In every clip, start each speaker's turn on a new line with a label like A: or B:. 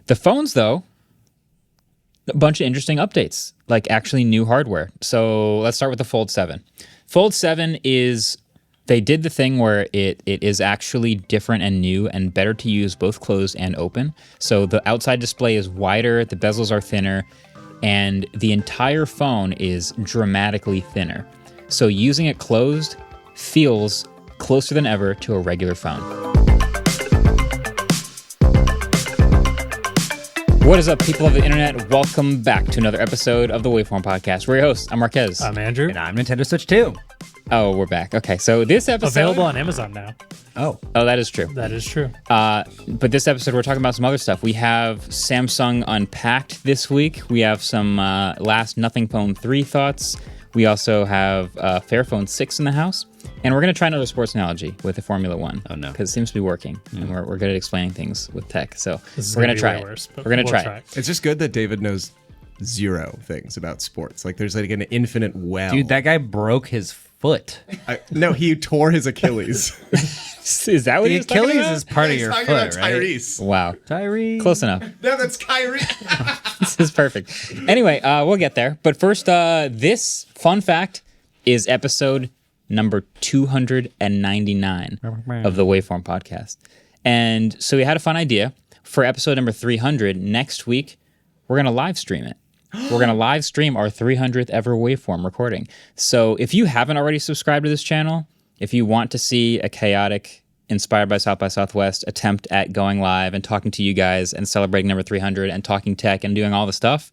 A: The phones, though, a bunch of interesting updates, like actually new hardware. So let's start with the Fold 7. Fold 7 is, they did the thing where it is actually different and new and better to use both closed and open. So the outside display is wider, the bezels are thinner, and the entire phone is dramatically thinner. So using it closed feels closer than ever to a regular phone. What is up, people of the internet? Welcome back to another episode of the Waveform podcast. We're your hosts. I'm Marques.
B: I'm Andrew.
C: And I'm Nintendo Switch 2.
A: Oh, we're back. Okay, so this episode...
B: Available on Amazon now.
A: Oh, that is true.
B: That is true.
A: But this episode, we're talking about some other stuff. We have Samsung Unpacked this week. We have some last Nothing Phone 3 thoughts. We also have Fairphone 6 in the house. And we're going to try another sports analogy with the Formula One. Oh, no. Because it seems to be working. And we're good at explaining things with tech. So we're going to try it. We're going to try it.
D: It's just good that David knows zero things about sports. Like, there's like an infinite well.
C: Dude, that guy broke his foot.
D: No, he tore his Achilles.
A: Is that what
C: the
A: he's talking
C: Achilles
A: about?
C: is part of your
D: talking
C: foot,
D: about
C: right?
D: Tyrese.
A: Wow.
C: Tyrese.
A: Close enough.
D: No, that's Kyrie.
A: This is perfect. Anyway, we'll get there. But first, this fun fact is episode number 299 of the Waveform podcast. And so we had a fun idea. For episode number 300, next week, we're going to live stream it. We're going to live stream our 300th ever Waveform recording. So if you haven't already subscribed to this channel, if you want to see a chaotic, inspired by South by Southwest attempt at going live and talking to you guys and celebrating number 300 and talking tech and doing all the stuff,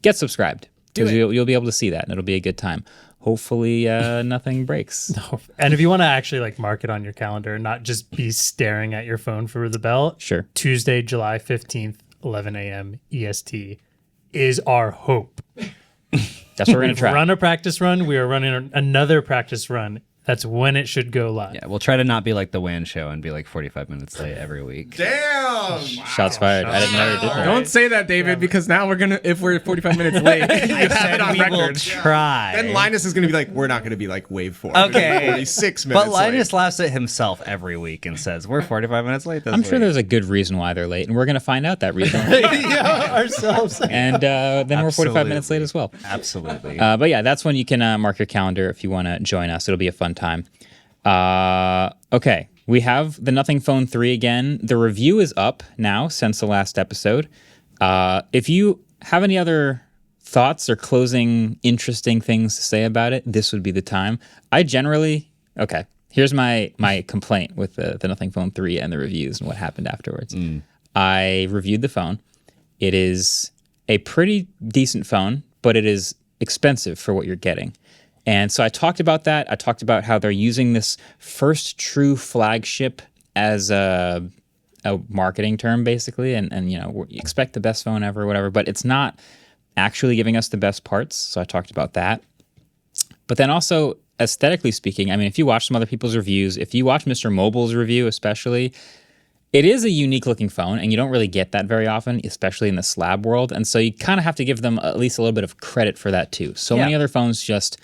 A: get subscribed. Because you'll be able to see that and it'll be a good time. Hopefully nothing breaks.
B: No. And if you want to actually like mark it on your calendar and not just be staring at your phone for the bell,
A: sure.
B: Tuesday, July 15th, 11 a.m. EST is our hope.
A: That's what we're going to try.
B: Run a practice run. We are running another practice run. That's when it should go live.
C: Yeah, we'll try to not be like the WAN show and be like 45 minutes late every week.
D: Damn!
A: Shots fired. I didn't know you did that.
D: Don't say that, David, because now we're gonna. If we're 45 minutes late, you have it on
C: we
D: record.
C: will try.
D: Then Linus is gonna be like, "We're not gonna be like Waveform."
C: Okay.
D: 46 minutes.
C: But Linus
D: late.
C: laughs at himself every week and says, "We're 45 minutes late this
A: I'm
C: week."
A: sure there's a good reason why they're late, and we're going to find out that reason.
B: Ourselves.
A: And then we're 45 minutes late as well.
C: Absolutely.
A: But yeah, that's when you can mark your calendar if you want to join us. It'll be a fun time. Okay, we have the Nothing Phone 3 again. The review is up now since the last episode. If you have any other thoughts or closing interesting things to say about it, this would be the time. Okay, here's my complaint with the Nothing Phone 3 and the reviews and what happened afterwards. I reviewed the phone. It is a pretty decent phone, but it is expensive for what you're getting. And so I talked about that. I talked about how they're using this first true flagship as a marketing term, basically. And you know, you expect the best phone ever, whatever, but it's not actually giving us the best parts. So I talked about that. But then also, aesthetically speaking, I mean, if you watch some other people's reviews, if you watch Mr. Mobile's review especially, it is a unique looking phone, and you don't really get that very often, especially in the slab world. And so you kind of have to give them at least a little bit of credit for that too. So many other phones just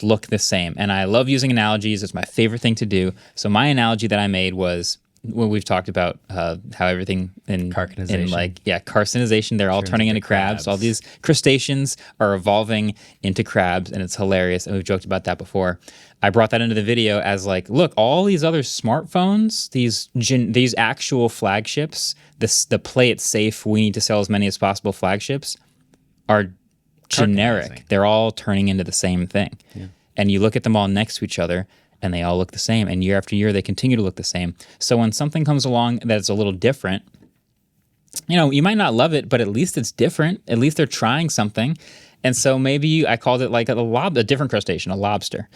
A: look the same. And I love using analogies. It's my favorite thing to do. So my analogy that I made was when we've talked about how everything in carcinization, they're all turning into crabs. All these crustaceans are evolving into crabs, and it's hilarious. And we've joked about that before. I brought that into the video as like, look, all these other smartphones, these actual flagships, the play it safe, we need to sell as many as possible flagships are generic. They're all turning into the same thing. Yeah. And you look at them all next to each other and they all look the same. And year after year, they continue to look the same. So when something comes along that's a little different, you know, you might not love it, but at least it's different. At least they're trying something. And so maybe I called it like a different crustacean, a lobster.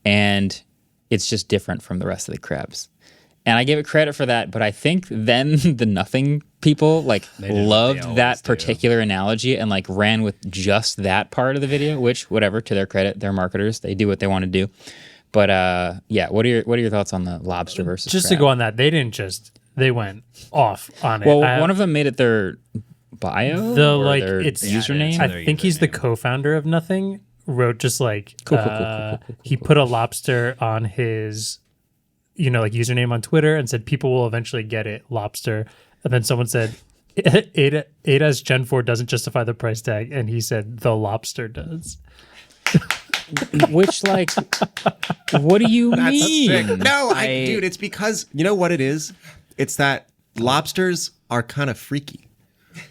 A: And it's just different from the rest of the crabs. And I give it credit for that, but I think then the Nothing people loved that particular analogy and like ran with just that part of the video, which whatever, to their credit, they're marketers. They do what they want to do. But yeah, what are your thoughts on the lobster versus
B: Just
A: crab?
B: to go on that, they went off on it.
A: Well, one of them made it their bio or their username.
B: I think he's the co-founder of Nothing. Wrote just like cool. He put a lobster on his username on Twitter and said people will eventually get it, lobster. And then someone said, Ada's Gen 4 doesn't justify the price tag, and he said the lobster does.
A: Which, like, what do you
D: That's
A: mean?
D: sick. No, dude, it's because you know what it is. It's that lobsters are kind of freaky.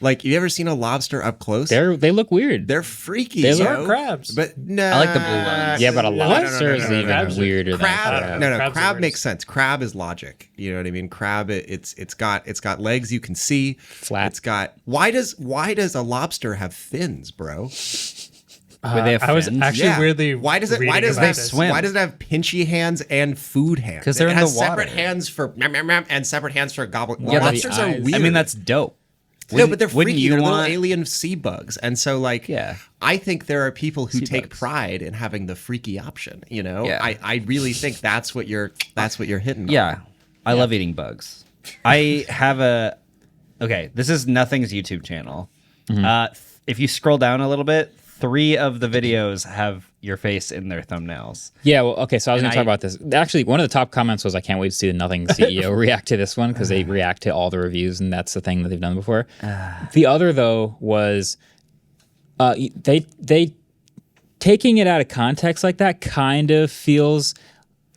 D: Like, you ever seen a lobster up close?
A: They look weird.
D: They're freaky.
A: They
B: So
A: look-
B: are crabs.
D: But no,
C: I like the blue ones.
A: Yeah, but a
B: No,
A: lobster is even
B: Crabs are-
A: weirder than
D: Crab, no,
B: Crabs are
D: crab
B: worse.
D: makes sense. Crab is logic. You know what I mean? Crab, it's got legs you can see.
A: Flat.
D: It's got. Why does a lobster have fins, bro?
C: Where they have
B: I was
C: fins?
B: actually weirdly.
D: Why does it
B: reading
D: have
B: about this.
C: swim?
D: why does it have pinchy hands and food hands?
C: 'Cause they're
D: it
C: in
D: has
C: the water.
D: separate hands for meow, meow, meow, and separate hands for gobble.
C: Yeah,
D: Lobsters are
A: eyes.
D: weird.
C: I mean, that's dope.
D: No, but they're
C: Wouldn't
D: freaky.
C: you
D: They're
C: want-
D: little alien sea bugs, and so like,
C: Yeah.
D: I think there are people who take
C: bugs.
D: pride in having the freaky option. You know,
C: Yeah.
D: I really think that's what you're hitting.
C: Yeah, I love eating bugs. I have okay, this is Nothing's YouTube channel. If you scroll down a little bit, 3 of the videos have your face in their thumbnails.
A: Yeah, well, okay, so I was going
C: And
A: to talk about this. Actually, one of the top comments was, I can't wait to see the Nothing CEO react to this one, because they react to all the reviews, and that's the thing that they've done before. The other, though, was they taking it out of context like that kind of feels,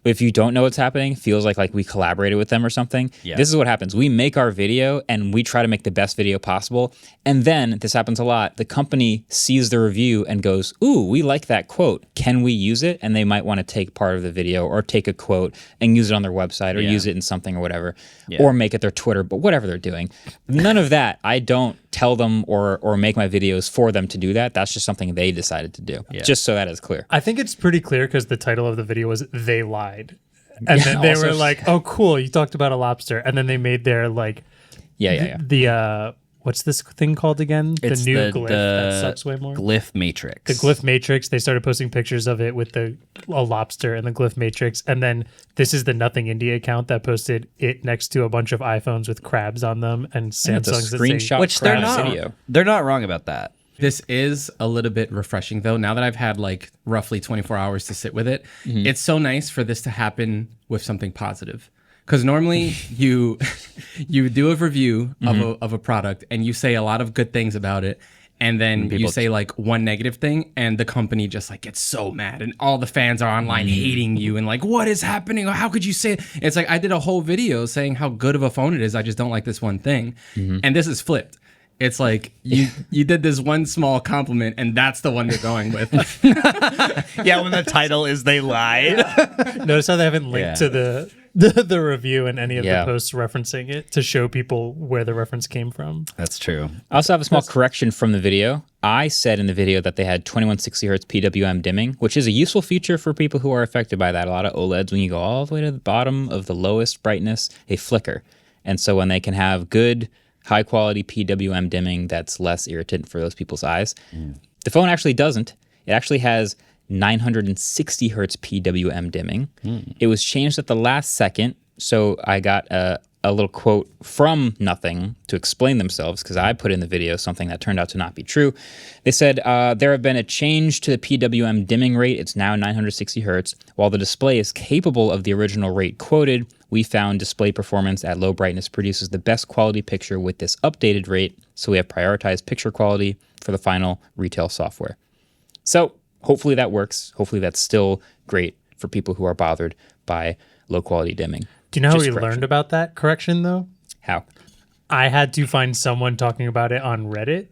A: if you don't know what's happening, feels like we collaborated with them or something.
C: Yeah.
A: This is what happens. We make our video and we try to make the best video possible. And then, this happens a lot, the company sees the review and goes, ooh, we like that quote. Can we use it? And they might want to take part of the video or take a quote and use it on their website or
C: Yeah.
A: use it in something or whatever,
C: Yeah.
A: or make it their Twitter, but whatever they're doing. None of that. I don't tell them or make my videos for them to do that. That's just something they decided to do.
C: Yeah.
A: Just so that is clear.
B: I think it's pretty clear because the title of the video was "They Lied," and then they
A: also-
B: were like, "Oh, cool, you talked about a lobster," and then they made their like
A: Yeah.
B: the what's this thing called again?
C: It's
B: the new glyph that sucks way more.
C: Glyph matrix.
B: The glyph matrix. They started posting pictures of it with a lobster and the glyph matrix, and then this is the Nothing India account that posted it next to a bunch of iPhones with crabs on them and
A: It's a
B: Samsungs that say
A: screenshot.
C: Which they're
A: crab
C: not.
A: video.
C: They're not wrong about that.
E: This is a little bit refreshing though. Now that I've had like roughly 24 hours to sit with it, it's so nice for this to happen with something positive. Because normally you do a review of a product and you say a lot of good things about it, and then you say like one negative thing, and the company just like gets so mad, and all the fans are online hating you and like, what is happening? How could you say it? It's like I did a whole video saying how good of a phone it is. I just don't like this one thing, and this is flipped. It's like you did this one small compliment, and that's the one you're going with.
C: Yeah, when the title is "They Lied."
B: Notice how they haven't linked
C: Yeah.
B: to the review and any of
A: Yeah.
B: the posts referencing it to show people where the reference came from.
C: That's true.
A: I also have a small correction from the video. I said in the video that they had 2160 hertz PWM dimming, which is a useful feature for people who are affected by that. A lot of OLEDs, when you go all the way to the bottom of the lowest brightness, they flicker. And so when they can have good, high quality PWM dimming that's less irritant for those people's eyes, the phone actually doesn't. It actually has 960 hertz PWM dimming. It was changed at the last second, so I got a little quote from Nothing to explain themselves, because I put in the video something that turned out to not be true. They said, there have been a change to the PWM dimming rate. It's now 960 hertz. While the display is capable of the original rate quoted, we found display performance at low brightness produces the best quality picture with this updated rate, so we have prioritized picture quality for the final retail software. So hopefully that works. Hopefully that's still great for people who are bothered by low quality dimming.
B: Do you know how
A: Just
B: we
A: correction.
B: learned about that correction though?
A: How?
B: I had to find someone talking about it on Reddit.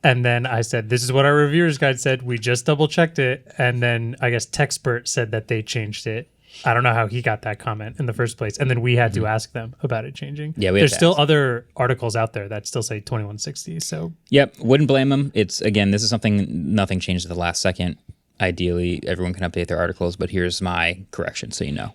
B: And then I said, this is what our reviewer's guide said. We just double checked it. And then I guess Techspert said that they changed it. I don't know how he got that comment in the first place. And then we had to ask them about it changing.
A: Yeah, we had
B: There's
A: to
B: still
A: ask.
B: other articles out there that still say 2160. So
A: Yep, wouldn't blame them. It's, again, this is something Nothing changed at the last second. Ideally, everyone can update their articles, but here's my correction so you know.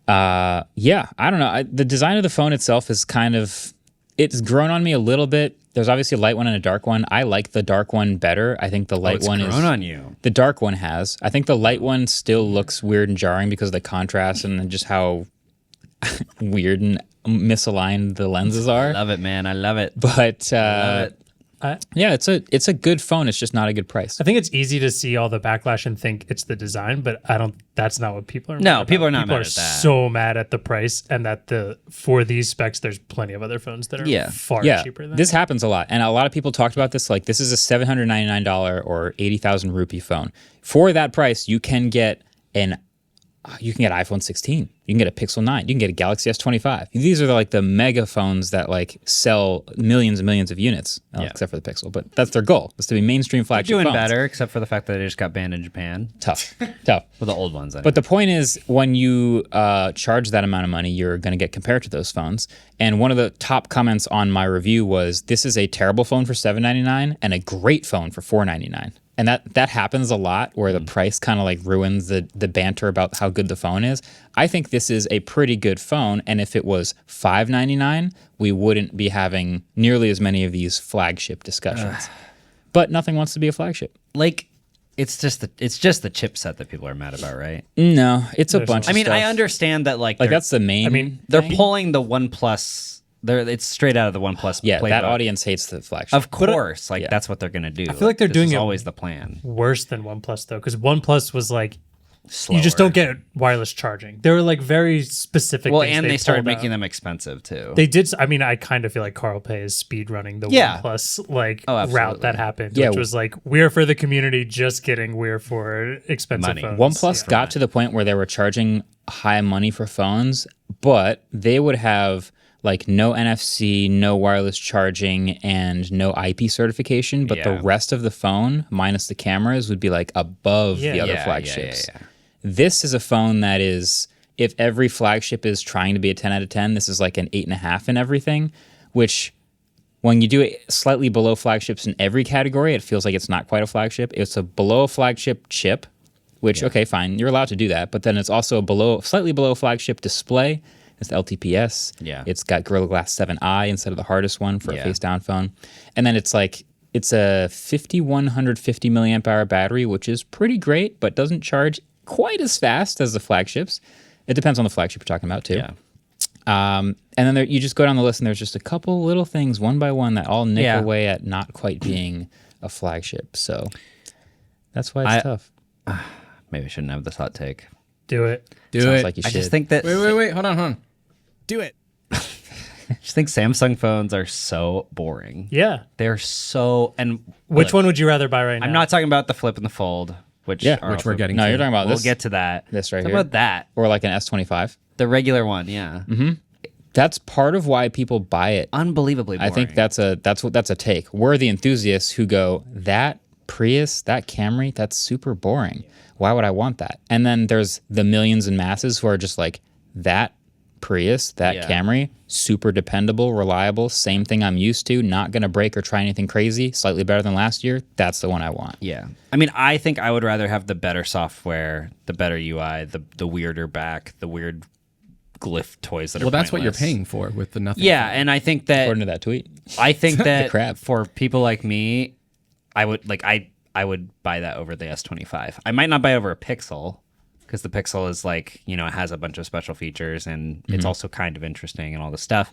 A: Yeah, I don't know. The design of the phone itself is kind of, it's grown on me a little bit. There's obviously a light one and a dark one. I like the dark one better. I think the light
C: It's
A: one
C: grown
A: is
C: on you.
A: the dark one has. I think the light one still looks weird and jarring because of the contrast and just how weird and misaligned the lenses are.
C: Love it, man. I love it.
A: But
C: Love it.
A: Yeah, it's a good phone. It's just not a good price.
B: I think it's easy to see all the backlash and think it's the design, but I don't. That's not what people are.
C: No,
B: mad
C: people
B: about.
C: are not
B: People
C: mad
B: are
C: at that.
B: so mad at the price and that for these specs, there's plenty of other phones that are far cheaper than
A: this happens a lot, and a lot of people talked about this. Like, this is a $799 or 80,000 rupee phone. For that price, you can get iPhone 16. You can get a Pixel 9. You can get a Galaxy S25. These are like the mega phones that like sell millions and millions of units, except for the Pixel. But that's their goal, is to be mainstream flagship
C: Doing
A: phones.
C: better, except for the fact that they just got banned in Japan.
A: Tough.
C: Well, the old ones, anyway.
A: But the point is, when you charge that amount of money, you're going to get compared to those phones. And one of the top comments on my review was, this is a terrible phone for $799 and a great phone for $499. And that happens a lot, where the price kind of like ruins the banter about how good the phone is. I think this is a pretty good phone, and if it was $599, we wouldn't be having nearly as many of these flagship discussions. But nothing wants to be a flagship.
C: like, it's just the chipset that people are mad about, right?
A: No, it's a bunch.
C: I
A: of
C: mean,
A: stuff.
C: I understand that like
A: That's the main.
B: I mean,
C: they're
A: thing.
C: pulling the OnePlus. It's straight out of the OnePlus.
A: Yeah, that
C: playbook.
A: audience hates the flagship.
C: Of course, that's what they're gonna do. I
B: feel like they're doing it
C: always the plan.
B: worse than OnePlus though, because OnePlus was like
C: Slower.
B: you just don't get wireless charging. They were like very specific.
C: Well,
B: things
C: and they started
B: pulled
C: making
B: out.
C: them expensive too.
B: They did. I mean, I kind of feel like Carl Pei is speed running the OnePlus
C: absolutely.
B: route that happened,
A: Yeah.
B: which was like, we're for the community, just kidding, we're for expensive
C: Money.
B: phones.
A: OnePlus got to the point where they were charging high money for phones, but they would have like no NFC, no wireless charging, and no IP certification. But the rest of the phone, minus the cameras, would be like above the other flagships. This is a phone that is, if every flagship is trying to be a 10 out of 10, this is like an 8.5 in everything, which when you do it slightly below flagships in every category, it feels like it's not quite a flagship. It's a below flagship chip, which, okay, fine, you're allowed to do that. But then it's also a slightly below flagship display. It's the LTPS.
C: Yeah.
A: It's got Gorilla Glass 7i instead of the hardest one for a face-down phone. And then it's a 5150 milliamp hour battery, which is pretty great, but doesn't charge quite as fast as the flagships. It depends on the flagship you're talking about, too.
C: Yeah.
A: And then you just go down the list, and there's just a couple little things, one by one, that all nick away at not quite being a flagship. So that's why it's tough.
C: Maybe I shouldn't have this hot take.
B: Do it.
A: Sounds like you
C: I
A: should.
C: just think that
E: Wait. Hold on.
D: Do it.
C: I just think Samsung phones are so boring.
B: Yeah.
C: They're so
B: Which one would you rather buy right now?
C: I'm not talking about the flip and the fold, which
E: Which we're getting
A: No,
E: to.
A: you're talking about
C: We'll
A: this.
C: get to that.
A: This right
C: Talk
A: here.
C: about that.
A: Or like an S25.
C: The regular one, yeah.
A: That's part of why people buy it.
C: Unbelievably boring.
A: I think that's a take. We're the enthusiasts who go, that Prius, that Camry, that's super boring. Why would I want that? And then there's the millions and masses who are just like, that Prius, that Camry, super dependable, reliable, same thing I'm used to, not going to break or try anything crazy, slightly better than last year. That's the one I want.
C: Yeah. I mean, I think I would rather have the better software, the better UI, the weirder back, the weird glyph toys that are
E: Well, that's what you're
C: pointless.
E: paying for with the nothing.
C: Yeah, and I think that
A: According to that tweet.
C: I think that
A: crap.
C: for people like me, I would I would buy that over the S25. I might not buy it over a Pixel because the Pixel is like, it has a bunch of special features and it's also kind of interesting and all this stuff.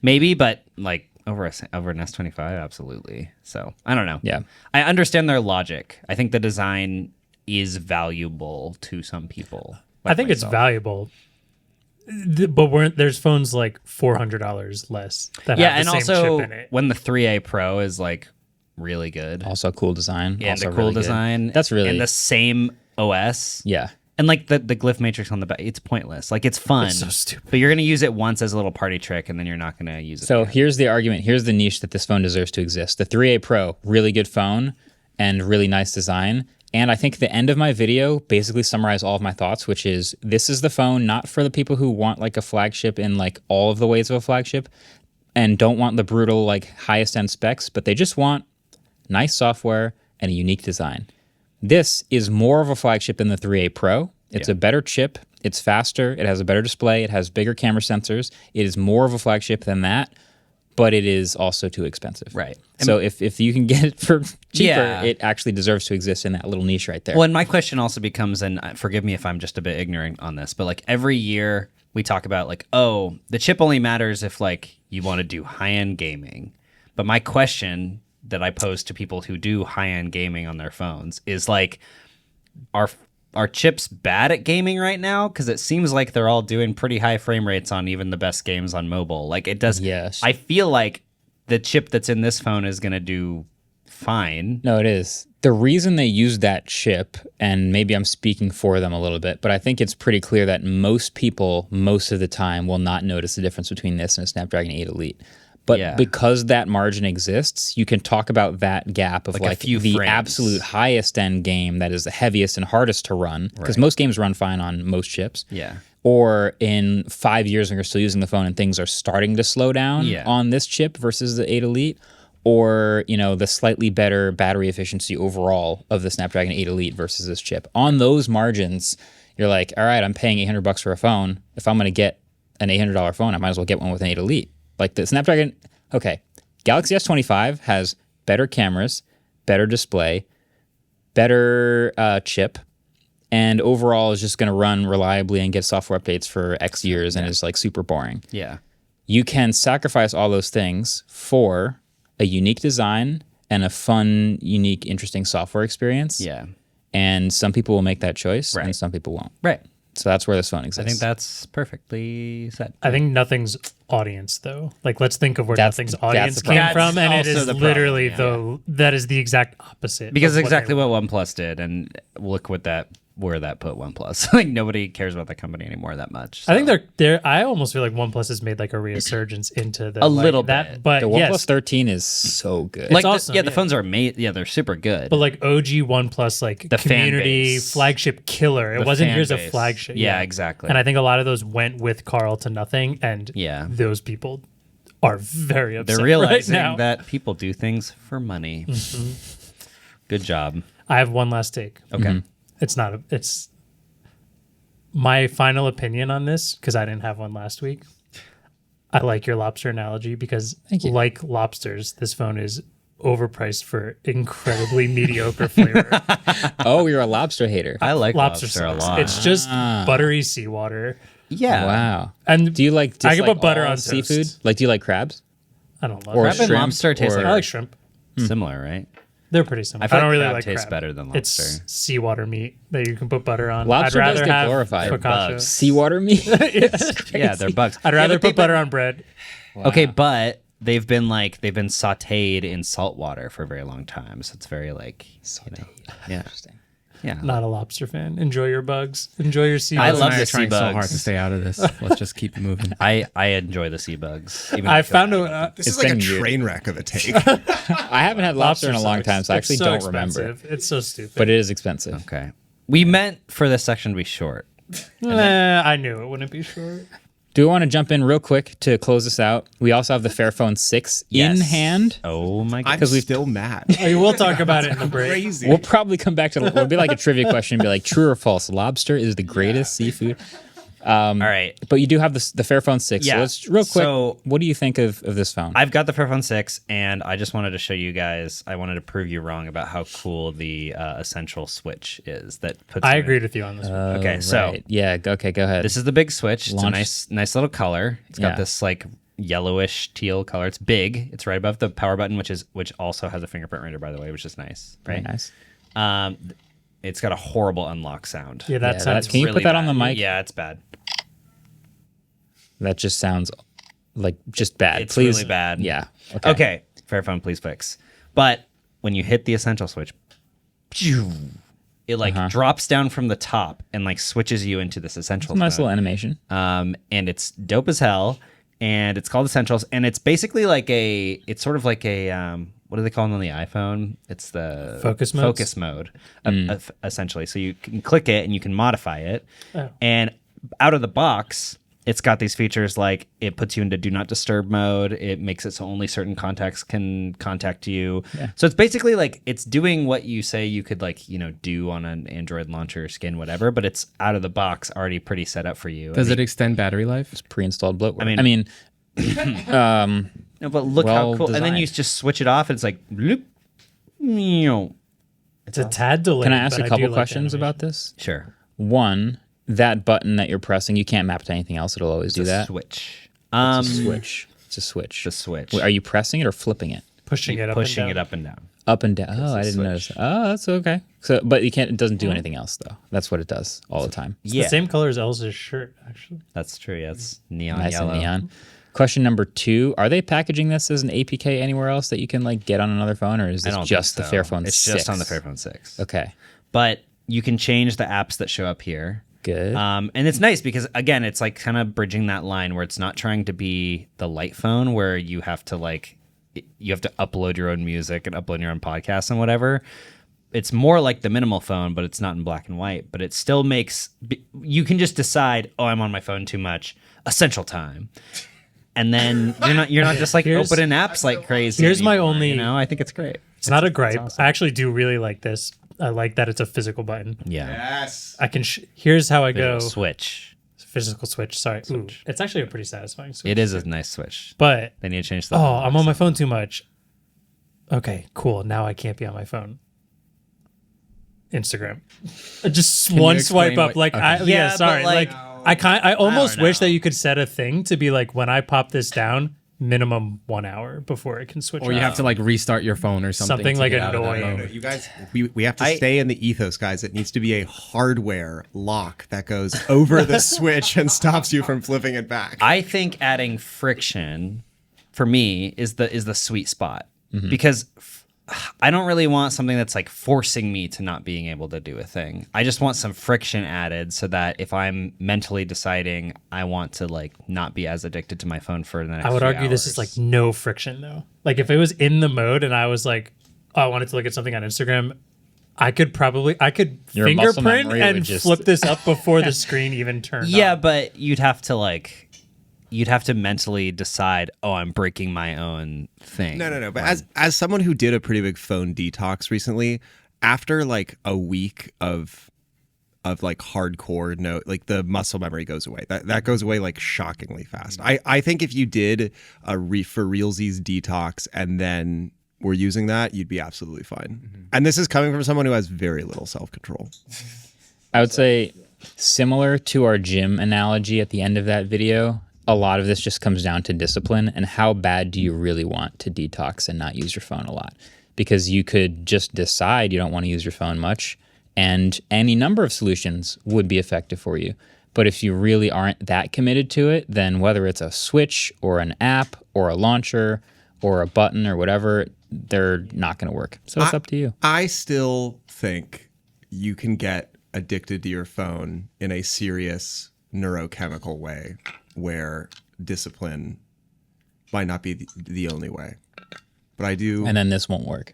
C: Maybe, but like over an S25, absolutely. So I don't know.
A: Yeah.
C: I understand their logic. I think the design is valuable to some people.
B: I think it's
C: myself.
B: valuable. But there's phones like $400 less that
C: Yeah,
B: have
C: and
B: the same
C: also
B: chip in it.
C: when the 3A Pro is like really good.
A: Also cool design.
C: And
A: also
C: the cool
A: really good.
C: design.
A: That's really...
C: And the same OS.
A: yeah.
C: And like the glyph matrix on the back, it's pointless. Like it's fun.
B: It's so stupid.
C: But you're going to use it once as a little party trick and then you're not going to use it.
A: So
C: again.
A: here's the argument. Here's the niche that this phone deserves to exist. The 3A Pro, really good phone and really nice design. And I think the end of my video basically summarized all of my thoughts, which is this is the phone not for the people who want like a flagship in like all of the ways of a flagship and don't want the brutal like highest end specs, but they just want nice software and a unique design. This is more of a flagship than the 3A Pro. It's a better chip. It's faster. It has a better display. It has bigger camera sensors. It is more of a flagship than that, but it is also too expensive.
C: Right.
A: So if you can get it for cheaper,
C: Yeah.
A: it actually deserves to exist in that little niche right there.
C: Well, and my question also becomes, and forgive me if I'm just a bit ignorant on this, but like every year we talk about like, oh, the chip only matters if like you want to do high-end gaming. But my question that I pose to people who do high-end gaming on their phones is like, are chips bad at gaming right now? Because it seems like they're all doing pretty high frame rates on even the best games on mobile. Like it does.
A: Yes.
C: I feel like the chip that's in this phone is going to do fine.
A: No, it is. The reason they use that chip, and maybe I'm speaking for them a little bit, but I think it's pretty clear that most people, most of the time, will not notice the difference between this and a Snapdragon 8 Elite. But because that margin exists, you can talk about that gap of like
C: few
A: the
C: frames.
A: absolute highest end game that is the heaviest and hardest to run, because most games run fine on most chips.
C: Yeah.
A: Or in 5 years when you're still using the phone and things are starting to slow down on this chip versus the 8 Elite, or the slightly better battery efficiency overall of the Snapdragon 8 Elite versus this chip. On those margins, you're like, all right, I'm paying $800 for a phone. If I'm going to get an $800 phone, I might as well get one with an 8 Elite. Like the Snapdragon, Galaxy S25 has better cameras, better display, better chip, and overall is just going to run reliably and get software updates for X years and is like super boring.
C: Yeah.
A: You can sacrifice all those things for a unique design and a fun, unique, interesting software experience.
C: Yeah.
A: And some people will make that choice and some people won't.
C: Right.
A: So that's where this phone exists.
C: I think that's perfectly said.
B: I think nothing's audience though. Like let's think of where
A: That's
B: nothing's
A: the
B: audience
A: problem.
B: came from, and it
C: also
B: is
C: the
B: literally
C: problem,
B: that is the exact opposite.
C: Because
B: of
C: exactly
B: they-
C: what OnePlus did, and look where that put OnePlus. Like nobody cares about the company anymore that much.
B: I think they're. I almost feel like OnePlus has made like a resurgence into the
C: little
B: that,
C: bit.
B: but
A: the OnePlus
B: yes,
A: 13 is so good.
C: like
B: awesome,
C: the
B: yeah.
C: phones are made. Yeah, they're super good.
B: but like OG OnePlus, like
C: The fan
B: community
C: base.
B: flagship killer. It
C: The
B: wasn't
C: fan
B: here's a
C: base.
B: flagship.
C: Yeah, exactly.
B: And I think a lot of those went with Carl to nothing, and those people are very upset
C: they're realizing
B: right now.
C: that people do things for money. Good job.
B: I have one last take.
C: Okay.
B: It's my final opinion on this, because I didn't have one last week. I like your lobster analogy because,
A: you.
B: like lobsters, this phone is overpriced for incredibly mediocre flavor.
A: Oh, you're a lobster hater.
C: I like
B: Lobster
C: lobster, a
B: sauce.
C: lot.
B: It's just buttery seawater.
C: yeah.
A: Wow.
B: And
A: Do you like
B: I
A: just
B: can
A: like
B: put butter
A: all
B: on
A: seafood?
B: toast.
A: Like, do you like crabs?
B: I don't love
A: Or
B: crab.
C: Crab and
A: shrimp
C: lobster taste
A: or-
B: I
C: like
B: like shrimp.
C: similar, right?
B: They're pretty similar.
C: I feel
B: don't
C: like
B: really
C: crab
B: like
C: tastes
B: crab.
C: better than
B: It's
C: lobster.
B: seawater meat that you can put butter on.
A: Lobster
B: I'd
A: does
B: rather
A: get
B: have
A: glorified.
B: focaccia.
C: Bugs.
A: Seawater meat?
C: Yeah, they're bugs.
B: I'd rather
C: Yeah, but
B: put butter on bread.
C: Okay, but they've been sautéed in salt water for a very long time, so it's very yeah, yeah.
B: Not a lobster fan. Enjoy your bugs. Enjoy your sea
C: I
B: bugs.
C: love
E: I'm
C: the
E: trying
C: sea
E: so
C: bugs.
E: hard to stay out of this. Let's just keep moving.
C: I enjoy the sea bugs. even
B: I
C: though
B: found
C: feel
B: a.
D: This
A: It's
D: is like a
A: been years.
D: train wreck of a take.
A: I haven't had lobster in a long time, so I
B: It's
A: actually
B: so
A: don't remember.
B: expensive. It's so stupid.
A: But it is expensive.
C: okay. We meant for this section to be short.
B: I knew it wouldn't be short.
A: Do we want to jump in real quick to close this out? We also have the Fairphone 6 in
C: Yes.
A: hand.
C: Oh my god.
D: I'm still mad.
B: We'll talk about it in the break.
D: Crazy.
A: We'll probably come back to it'll be like a trivia question, be like true or false. Lobster is the greatest seafood.
C: All right.
A: But you do have the Fairphone 6.
C: Yeah.
A: So let's real quick.
C: So-
A: what do you think of this phone?
C: I've got the Fairphone 6, and I just wanted to show you guys. I wanted to prove you wrong about how cool the Essential Switch is. That puts.
B: I
C: you in-
B: agreed with you on this one.
C: Okay, so
A: Right. Yeah. Okay. Go ahead.
C: this is the big switch. It's a
A: Launch-
C: nice little color. It's got
A: Yeah.
C: this like yellowish teal color. It's big. It's right above the power button, which also has a fingerprint reader, by the way, which is nice.
A: Very
C: Right.
A: nice.
C: It's got a horrible unlock sound.
B: Yeah, that
A: Yeah,
B: sounds.
A: can you put that on the mic?
C: Yeah, it's bad.
A: That just sounds like just bad.
C: It's
A: Please.
C: really bad.
A: Yeah.
C: Okay. Fairphone, please fix. But when you hit the Essential switch, phew, it drops down from the top and switches you into this Essentials
A: Nice
C: mode.
A: little animation.
C: And it's dope as hell. And it's called Essentials, and it's basically it's sort of like a what do they call it on the iPhone? It's the
B: Focus modes?
C: Focus mode, essentially. So you can click it and you can modify it.
B: Oh.
C: And out of the box, it's got these features like it puts you into do not disturb mode. It makes it so only certain contacts can contact you.
A: Yeah.
C: So it's basically it's doing what you say you could do on an Android launcher, skin, whatever, but it's out of the box already pretty set up for you.
E: Does it extend battery life?
A: Pre-installed bloatware.
C: I mean-
A: Um,
C: No, but look
A: well
C: how cool. And then you
A: designed.
C: just switch it off and it's like bloop. Meow.
B: It's a tad delayed.
A: can I ask
B: but
A: a couple
B: do like
A: questions
B: the
A: about this?
C: Sure.
A: One, that button that you're pressing, you can't map to anything else. It'll always do
C: It's a
A: that.
C: switch.
A: It's a switch. It's a switch.
C: The switch.
A: Wait, are you pressing it or flipping it?
B: pushing it up
C: pushing
B: and
C: it
B: down.
C: up and down.
A: Up and down. Oh, I didn't
C: switch.
A: notice. Oh, that's okay. So, but you can't. It doesn't do anything else though. That's what it does all the time.
B: It's the same color as Elsa's shirt, actually.
C: That's true. Yeah, it's neon
A: Nice
C: yellow.
A: and neon. Question number 2: are they packaging this as an APK anywhere else that you can like get on another phone, or is
C: I
A: this
C: don't
A: just
C: think
A: the
C: so.
A: Fairphone 6?
C: It's just on the Fairphone 6.
A: Okay,
C: But you can change the apps that show up here.
A: good.
C: And it's nice because again, it's like kind of bridging that line where it's not trying to be the light phone where you have to upload your own music and upload your own podcasts and whatever. It's more like the minimal phone, but it's not in black and white. But it still makes you can just decide, oh, I'm on my phone too much. Essential time. And then you're not just like opening apps like crazy.
B: Here's my
C: anymore,
B: only-
C: I think it's great.
B: It's not a gripe. I actually do really like this. I like that it's a physical button.
C: Yeah.
D: Yes.
B: I can. Here's how I go.
C: Switch.
B: Physical switch. Sorry. Ooh, it's actually a pretty satisfying switch.
C: It is a nice switch.
B: But
C: They need to change the.
B: I'm on my phone too much. Okay, cool. Now I can't be on my phone. Instagram. Just
E: you
B: one
E: explain
B: swipe up.
E: what-
B: Like,
E: okay.
C: Yeah,
B: sorry.
C: but,
B: Like, I almost
C: don't
B: wish
C: know.
B: that you could set a thing to be like, when I pop this down, minimum 1 hour before it can switch.
E: Or you
B: off.
E: have to like restart your phone or something.
B: Something
E: to
B: like
E: get out of that
B: annoying.
E: mode.
D: You guys, we have to stay in the ethos, guys. It needs to be a hardware lock that goes over the switch and stops you from flipping it back.
C: I think adding friction for me is the sweet spot because I don't really want something that's like forcing me to not being able to do a thing. I just want some friction added so that if I'm mentally deciding I want to like not be as addicted to my phone for the next
B: I would
C: few
B: argue this is
C: hours.
B: like no friction though. Like if it was in the mode and I was like, oh, I wanted to look at something on Instagram, I could
A: Your muscle
B: fingerprint
A: memory
B: and
A: would just-
B: flip this up before the screen even turned
C: Yeah,
B: on.
C: but you'd have to mentally decide, oh, I'm breaking my own thing.
D: No. But as someone who did a pretty big phone detox recently, after like a week of like hardcore like the muscle memory goes away. That goes away like shockingly fast. I think if you did a for realsies detox and then were using that, you'd be absolutely fine. And this is coming from someone who has very little self-control.
A: I would say similar to our gym analogy at the end of that video. A lot of this just comes down to discipline and how bad do you really want to detox and not use your phone a lot? Because you could just decide you don't want to use your phone much, and any number of solutions would be effective for you. But if you really aren't that committed to it, then whether it's a switch or an app or a launcher or a button or whatever, they're not going to work. So it's up to you.
D: I still think you can get addicted to your phone in a serious neurochemical way where discipline might not be the only way. But I do.
A: And then this won't work.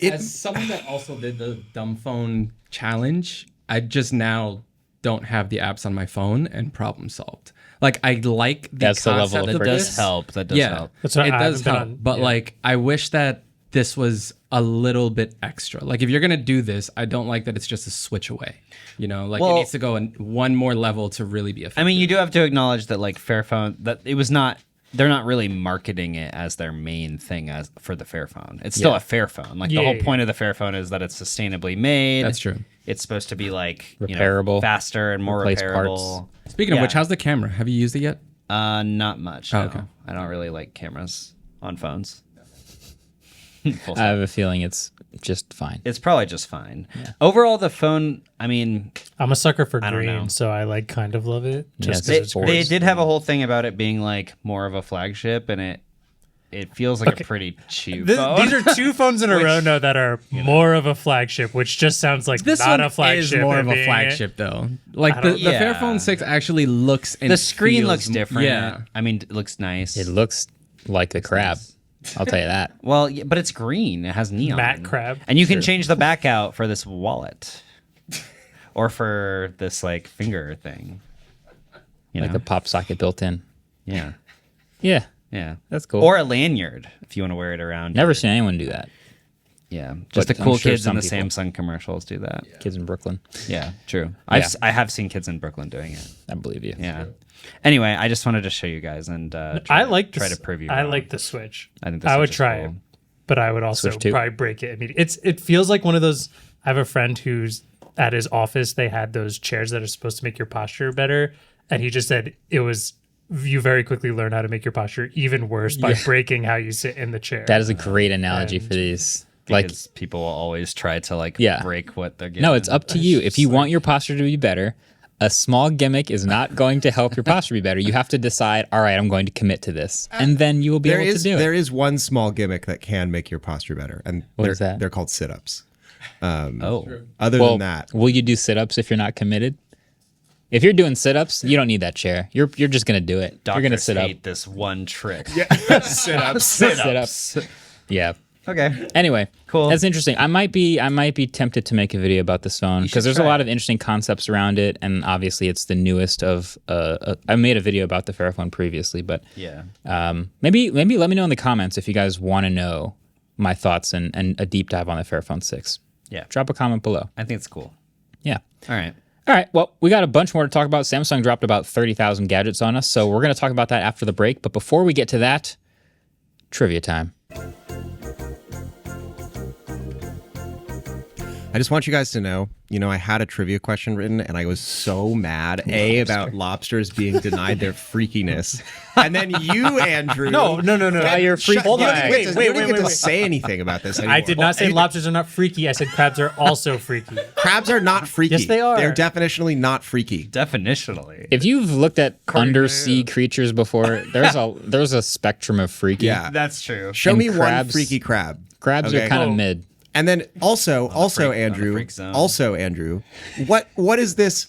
E: As someone that also did the dumb phone challenge, I just now don't have the apps on my phone and problem solved. Like I like the
A: That's the level
E: concept
A: of
E: of
C: That
E: this.
C: does help. That does
E: Yeah,
C: help.
B: That's what
E: it
B: I
E: does
B: haven't been
E: help.
B: on-
E: But
B: yeah.
E: like, I wish that this was a little bit extra. Like, if you're gonna do this, I don't like that it's just a switch away. You know, like it
C: Well-
E: needs to go in one more level to really be effective.
C: I mean, you do have to acknowledge that like Fairphone, that it was not. They're not really marketing it as their main thing as for the Fairphone. It's still a Fairphone. Like the whole
B: Yeah.
C: point of the Fairphone is that it's sustainably made.
E: That's true.
C: It's supposed to be like
A: Repairable.
C: faster and more
A: Replace
C: repairable.
E: Speaking of
C: Yeah.
E: which, how's the camera? Have you used it yet?
C: Not much.
E: Oh,
C: No.
E: okay.
C: I don't really like cameras on phones. Full
A: I
C: stop.
A: have a feeling it's just fine.
C: It's probably just fine. Overall, the phone. I mean,
B: I'm a sucker for
C: I don't know.
B: green, so I like kind of love it.
A: Yeah,
B: Just
A: it's
C: they,
B: 'cause it's
A: forced.
C: they
B: gorgeous.
C: did have a whole thing about it being like more of a flagship, and it feels like
B: Okay.
C: a pretty cheap
B: These
C: phone.
B: are two phones in a row now that are more of a flagship, which just sounds like
E: This
B: not
E: one
B: a flagship.
E: is more of
B: and
E: a
B: being it.
E: flagship, though. Like
B: I
E: the
B: don't-
C: Yeah.
E: Fairphone 6 actually looks and
C: The screen
E: feels
C: looks different.
E: Yeah.
C: I mean, it looks nice.
A: It looks like the crab. I'll tell you that.
C: Well, yeah, but it's green. It has neon.
B: Matte crab.
C: And you can change the back out for this wallet, or for this like finger thing. You
A: Like
C: know?
A: a pop socket built in.
C: Yeah,
A: Yeah,
C: yeah.
A: that's cool.
C: Or a lanyard if you want to wear it around.
A: Never seen anyone do that.
C: Yeah, just
A: But
C: the
A: I'm
C: cool
A: sure
C: kids in
A: some
C: the
A: people-
C: Samsung commercials do that.
A: Kids in Brooklyn.
C: Yeah, true.
A: Yeah.
C: I have seen kids in Brooklyn doing it.
A: I believe you.
C: Yeah. Anyway, I just wanted to show you guys and try
B: try
C: to prove you.
B: I
C: wrong.
B: like the Switch.
C: I think the
B: I would
C: Switch is
B: try
C: cool.
B: it, but I would also
A: Switch 2.
B: probably break it immediately. It feels like one of those. I have a friend who's at his office. They had those chairs that are supposed to make your posture better, and he just said it was you very quickly learn how to make your posture even worse by breaking how you sit in the chair.
A: That is a great analogy for these.
C: Because people will always try to break what they're getting.
A: No, it's up to you. If you want your posture to be better, a small gimmick is not going to help your posture be better. You have to decide, all right, I'm going to commit to this. And then you will be able to do it.
D: There is one small gimmick that can make your posture better. And
A: what is that?
D: They're called sit-ups.
C: Other
D: than that.
A: Will you do sit-ups if you're not committed? If you're doing sit-ups, you don't need that chair. You're just going to do it. You're going to sit up.
C: hate this one trick.
D: Sit-ups.
A: Sit-ups. Yeah.
C: Okay.
A: Anyway,
C: Cool.
A: That's interesting. I might be tempted to make a video about this phone because there's a lot of interesting concepts around it, and obviously it's the newest of. I made a video about the Fairphone previously, but
C: Yeah.
A: maybe let me know in the comments if you guys want to know my thoughts and a deep dive on the Fairphone 6.
C: Yeah.
A: Drop a comment below.
C: I think it's cool.
A: Yeah.
C: All right.
A: All right. Well, we got a bunch more to talk about. Samsung dropped about 30,000 gadgets on us, so we're going to talk about that after the break. But before we get to that, trivia time.
D: I just want you guys to know, I had a trivia question written and I was so mad, about lobsters being denied their freakiness. And then you, Andrew.
B: No.
A: You're freaking.
B: Hold on.
D: You don't even get to say anything about this anymore.
B: I did not say lobsters are not freaky. I said crabs are also freaky.
D: Crabs are not freaky.
B: Yes, they are.
D: They're definitionally not freaky.
C: Definitionally.
A: If you've looked at undersea creatures before, there's a spectrum of freaky.
D: Yeah.
C: That's true.
D: Show
A: And
D: me one
A: crabs-
D: freaky crab.
A: Crabs are kind of mid.
D: And then also
C: freak
D: Andrew, what is this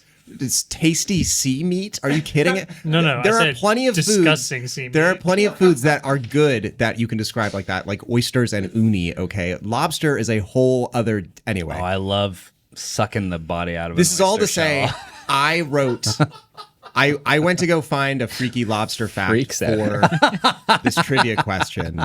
D: tasty sea meat? Are you kidding?
B: No.
D: There
B: I
D: are
B: said
D: plenty of
B: disgusting
D: foods.
B: sea
D: There are
B: meat.
D: plenty of foods that are good that you can describe like that, like oysters and uni. Okay, lobster is a whole other. Anyway,
C: Oh, I love sucking the body out of
D: this
C: an
D: is all to
C: oyster
D: say,
C: shell.
D: I wrote. I went to go find a freaky lobster fact
A: Freaks out.
D: for this trivia question,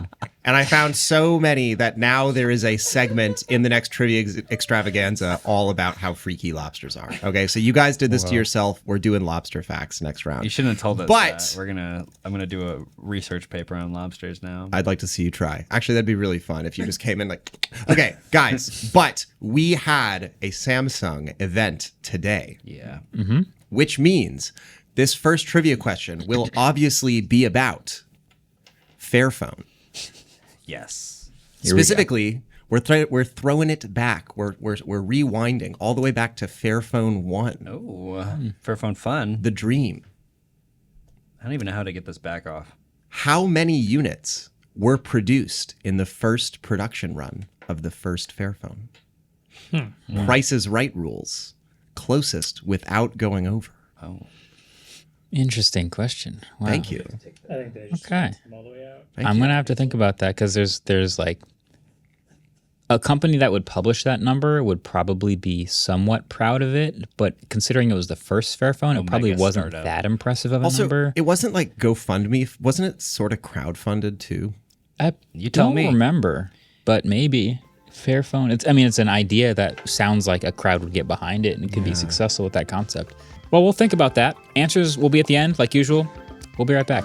D: and I found so many that now there is a segment in the next trivia extravaganza all about how freaky lobsters are. Okay, so you guys did this to yourself. We're doing lobster facts next round.
C: You shouldn't have told us
D: But-
C: that. I'm gonna do a research paper on lobsters now.
D: I'd like to see you try. Actually, that'd be really fun if you just came in like, okay, guys, but we had a Samsung event today,
C: Yeah.
D: which means this first trivia question will obviously be about Fairphone.
C: Yes.
A: Here we go.
D: Specifically, we're throwing it back. We're rewinding all the way back to Fairphone 1,
C: Oh, Fairphone fun.
D: the dream.
C: I don't even know how to get this back off.
D: How many units were produced in the first production run of the first Fairphone? Price is Right rules. Closest without going over.
C: Oh.
A: Interesting question. Wow.
D: Thank you.
B: I think they just
A: Okay.
B: them all the way out.
D: Thank
A: I'm
D: you.
A: gonna have to think about that because there's like a company that would publish that number would probably be somewhat proud of it, but considering it was the first Fairphone, it probably
C: Omega
A: wasn't
C: startup.
A: that impressive of a
D: Also,
A: number.
D: it wasn't like GoFundMe. Wasn't it sort of crowdfunded too?
A: I
C: You tell
A: don't
C: me.
A: remember, but maybe Fairphone. It's an idea that sounds like a crowd would get behind it and it could be successful with that concept. Well, we'll think about that. Answers will be at the end, like usual. We'll be right back.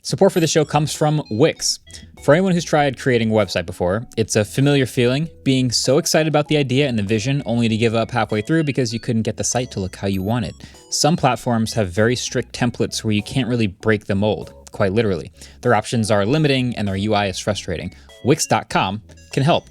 A: Support for the show comes from Wix. For anyone who's tried creating a website before, it's a familiar feeling, being so excited about the idea and the vision only to give up halfway through because you couldn't get the site to look how you want it. Some platforms have very strict templates where you can't really break the mold, quite literally. Their options are limiting and their UI is frustrating. Wix.com can help.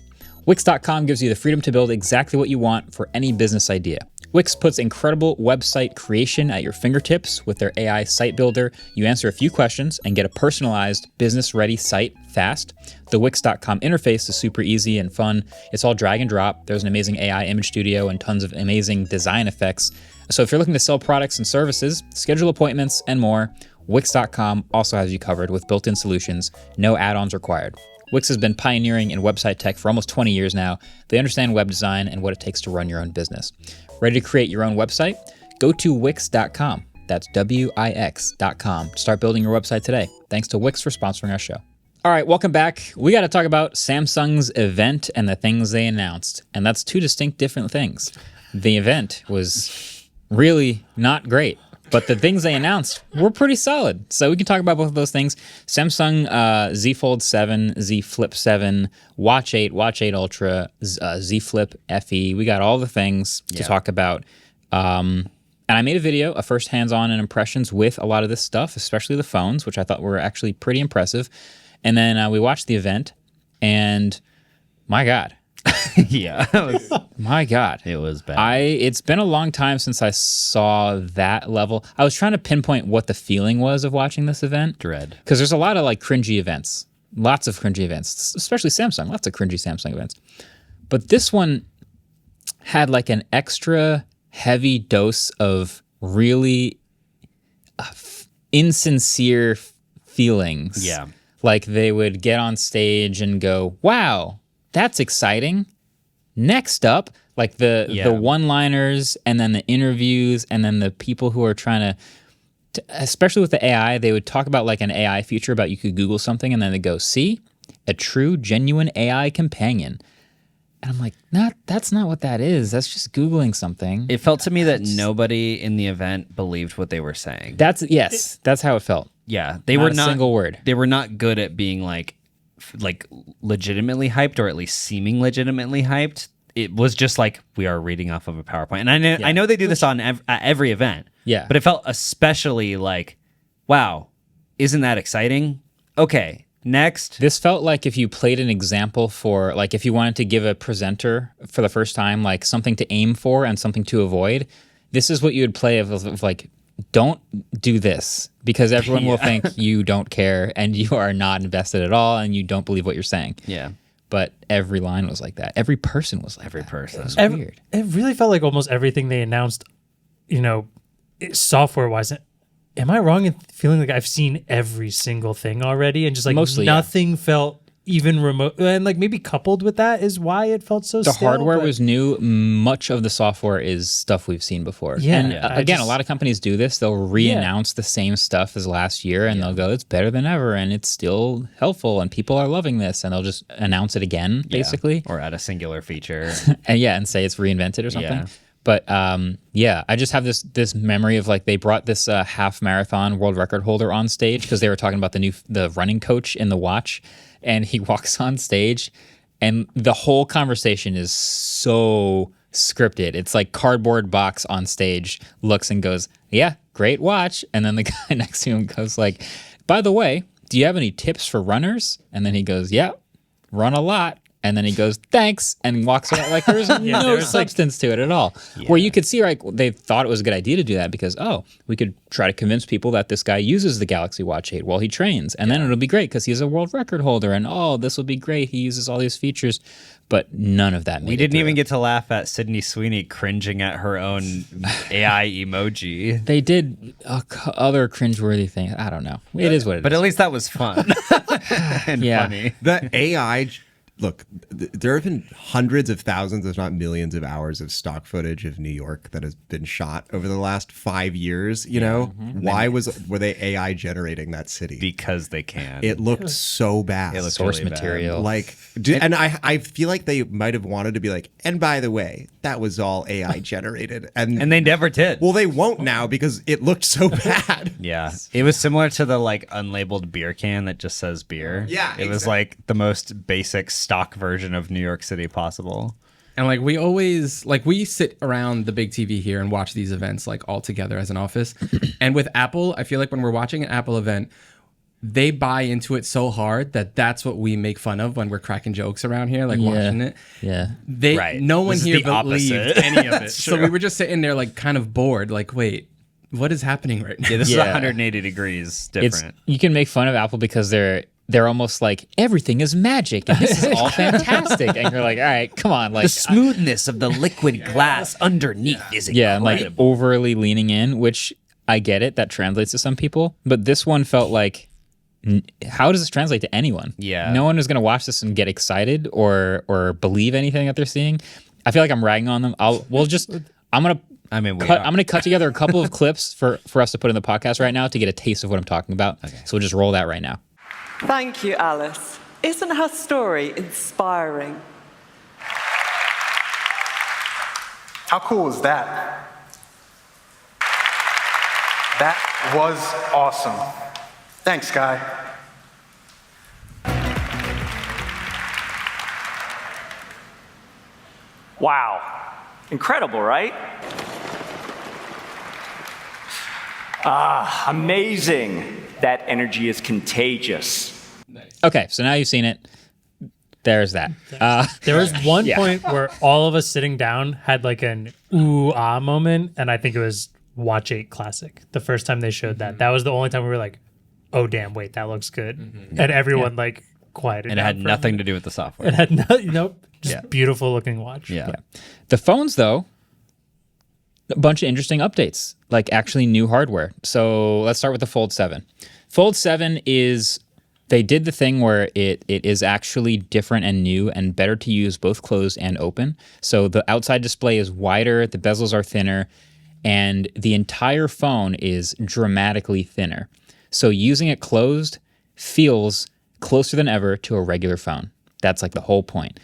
A: Wix.com gives you the freedom to build exactly what you want for any business idea. Wix puts incredible website creation at your fingertips with their AI site builder. You answer a few questions and get a personalized, business-ready site fast. The Wix.com interface is super easy and fun. It's all drag and drop. There's an amazing AI image studio and tons of amazing design effects. So if you're looking to sell products and services, schedule appointments, and more, Wix.com also has you covered with built-in solutions, no add-ons required. Wix has been pioneering in website tech for almost 20 years now. They understand web design and what it takes to run your own business. Ready to create your own website? Go to Wix.com. That's Wix.com. Start building your website today. Thanks to Wix for sponsoring our show. All right, welcome back. We got to talk about Samsung's event and the things they announced. And that's two distinct different things. The event was really not great. But the things they announced were pretty solid. So we can talk about both of those things. Samsung Z Fold 7, Z Flip 7, Watch 8, Watch 8 Ultra, Z Flip FE. We got all the things to talk about. And I made a video, a first hands-on and impressions with a lot of this stuff, especially the phones, which I thought were actually pretty impressive. And then we watched the event, and my God.
C: Yeah.
A: My God.
C: It was bad.
A: It's been a long time since I saw that level. I was trying to pinpoint what the feeling was of watching this event.
C: Dread.
A: Because there's a lot of like cringy events. Lots of cringy events, especially Samsung. Lots of cringy Samsung events. But this one had like an extra heavy dose of really insincere feelings.
C: Yeah.
A: Like they would get on stage and go, wow, that's exciting. Next up, like the one-liners and then the interviews and then the people who are trying to, especially with the AI, they would talk about like an AI feature about you could Google something and then they go, see, a true, genuine AI companion. And I'm like, that's not what that is. That's just Googling something.
C: It felt to me that nobody in the event believed what they were saying.
A: That's how it felt.
C: Yeah, they were
A: a
C: not
A: single word.
C: They were not good at being like legitimately hyped, or at least seeming legitimately hyped. It was just like we are reading off of a PowerPoint, and I know they do this on at every event.
A: Yeah,
C: but it felt especially like, wow, isn't that exciting? Okay, next.
A: This felt like if you played an example for like if you wanted to give a presenter for the first time like something to aim for and something to avoid. This is what you would play of like. Don't do this because everyone will think you don't care and you are not invested at all and you don't believe what you're saying.
C: Yeah.
A: But every line was like that. Every person was like
C: every
A: that.
C: person.
A: It was weird.
B: It really felt like almost everything they announced, software-wise. Am I wrong in feeling like I've seen every single thing already and just like
A: Mostly,
B: nothing felt even remote? And like maybe coupled with that is why it felt so
A: The
B: stale,
A: hardware
B: but-
A: was new. Much of the software is stuff we've seen before.
B: Yeah,
A: and
B: yeah.
A: again, a lot of companies do this. They'll re-announce the same stuff as last year and they'll go, it's better than ever and it's still helpful and people are loving this, and they'll just announce it again, basically.
C: Or add a singular feature.
A: and say it's reinvented or something.
C: Yeah.
A: But I just have this memory of like they brought this half marathon world record holder on stage because they were talking about the running coach in the watch, and he walks on stage, and the whole conversation is so scripted. It's like cardboard box on stage looks and goes, "Yeah, great watch," and then the guy next to him goes like, "By the way, do you have any tips for runners?" And then he goes, "Yeah, run a lot." And then he goes, "Thanks," and walks away. Like there's no substance to it at all. Yeah. Where you could see, like, they thought it was a good idea to do that because, we could try to convince people that this guy uses the Galaxy Watch 8 while he trains. And then it'll be great because he's a world record holder. And, this will be great. He uses all these features. But none of that made it.
C: We didn't even get to laugh at Sydney Sweeney cringing at her own AI emoji.
A: They did other cringeworthy things. I don't know. It is what it is.
C: But at least that was fun and funny.
D: The AI... Look, there have been hundreds of thousands, if not millions of hours of stock footage of New York that has been shot over the last 5 years. Why were they AI generating that city?
C: Because they can.
D: It looked so bad.
C: It looked
A: source
C: really
A: material.
D: And I feel like they might have wanted to be like, and by the way, that was all AI generated. And
C: they never did.
D: Well, they won't now because it looked so bad.
C: Yeah. It was similar to the like unlabeled beer can that just says beer.
D: Yeah,
C: It was like the most basic stock version of New York City possible.
E: And like we always we sit around the big TV here and watch these events like all together as an office. And with Apple, I feel like when we're watching an Apple event, they buy into it so hard that that's what we make fun of when we're cracking jokes around here, like watching it.
A: Yeah.
E: No one
C: This is
E: here
C: the
E: believed
C: opposite.
E: any of it. So we were just sitting there like kind of bored, like, wait, what is happening right now?
C: Yeah, this is 180 degrees different.
A: You can make fun of Apple because they're almost like everything is magic and this is all fantastic, and you're like, all right, come on, like
C: the smoothness of the liquid glass underneath is incredible.
A: and like overly leaning in, which I get it, that translates to some people, but this one felt like, how does this translate to anyone?
C: Yeah,
A: no one is going to watch this and get excited or believe anything that they're seeing. I feel like I'm ragging on them. I'm gonna cut together a couple of clips for us to put in the podcast right now to get a taste of what I'm talking about. Okay. So we'll just roll that right now.
F: Thank you, Alice. Isn't her story inspiring?
G: How cool is that? That was awesome. Thanks, Guy.
H: Wow. Incredible, right? Amazing. That energy is contagious.
A: Okay, so now you've seen it. There's that.
B: There was one point where all of us sitting down had like an ooh ah moment, and I think it was Watch 8 Classic. The first time they showed that, that was the only time we were like, "Oh damn, wait, that looks good," and everyone like quieted.
C: And it had nothing to do with the software.
B: It had nope, just beautiful looking watch.
C: Yeah.
A: The phones, though, a bunch of interesting updates, like actually new hardware. So let's start with the Fold 7. Fold 7 is, they did the thing where it is actually different and new and better to use both closed and open. So the outside display is wider, the bezels are thinner, and the entire phone is dramatically thinner. So using it closed feels closer than ever to a regular phone. That's like the whole point.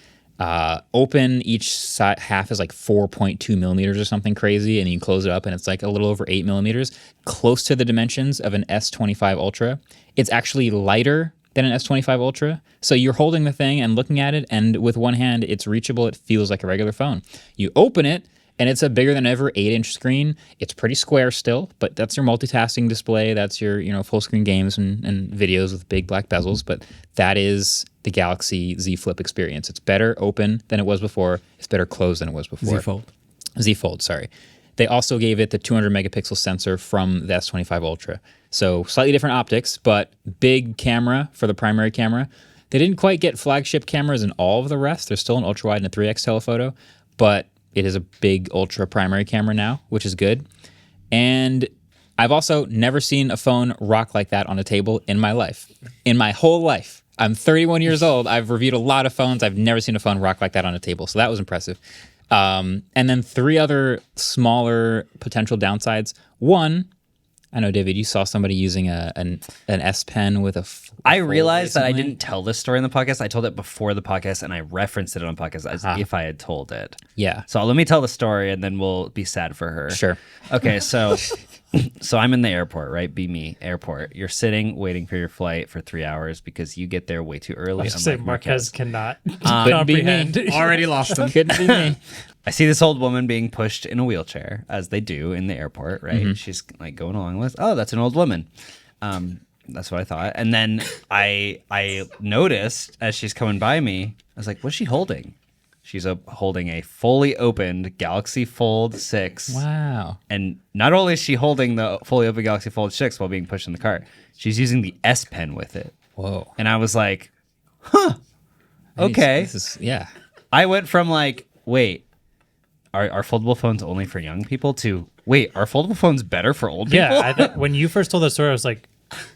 A: Open, each side half is like 4.2 millimeters or something crazy, and you close it up and it's like a little over 8 millimeters, close to the dimensions of an S25 Ultra. It's actually lighter than an S25 Ultra. So you're holding the thing and looking at it, and with one hand, it's reachable. It feels like a regular phone. You open it, and it's a bigger than ever 8-inch screen. It's pretty square still, but that's your multitasking display. That's your full screen games and videos with big black bezels. But that is the Galaxy Z Flip experience. It's better open than it was before. It's better closed than it was before.
E: Z Fold.
A: Z Fold, sorry. They also gave it the 200 megapixel sensor from the S25 Ultra. So slightly different optics, but big camera for the primary camera. They didn't quite get flagship cameras in all of the rest. There's still an ultra wide and a 3x telephoto, but it is a big ultra primary camera now, which is good. And I've also never seen a phone rock like that on a table in my life. In my whole life. I'm 31 years old. I've reviewed a lot of phones. I've never seen a phone rock like that on a table. So that was impressive. And then 3 other smaller potential downsides. One, I know, David, you saw somebody using an S Pen with a
C: I realized that I
A: recently.
C: didn't tell this story in the podcast. I told it before the podcast, and I referenced it on the podcast as if I had told it.
A: Yeah.
C: So let me tell the story, and then we'll be sad for her.
A: Sure.
C: Okay, so I'm in the airport, right? Be me, airport. You're sitting waiting for your flight for 3 hours because you get there way too early.
B: I was say
C: unlike
B: Marquez cannot
A: Couldn't be me.
B: comprehend.
E: Already lost them.
A: Couldn't be me.
C: I see this old woman being pushed in a wheelchair, as they do in the airport, right?
A: Mm-hmm.
C: She's like going along with, oh, that's an old woman. That's what I thought. And then I noticed as she's coming by me, I was like, what's she holding? She's holding a fully opened Galaxy Fold 6.
A: Wow.
C: And not only is she holding the fully open Galaxy Fold 6 while being pushed in the cart, she's using the S Pen with it.
A: Whoa.
C: And I was like, huh, okay.
A: This is, yeah.
C: I went from like, wait, are foldable phones only for young people to, wait, are foldable phones better for old people?
B: Yeah, when you first told the story, I was like,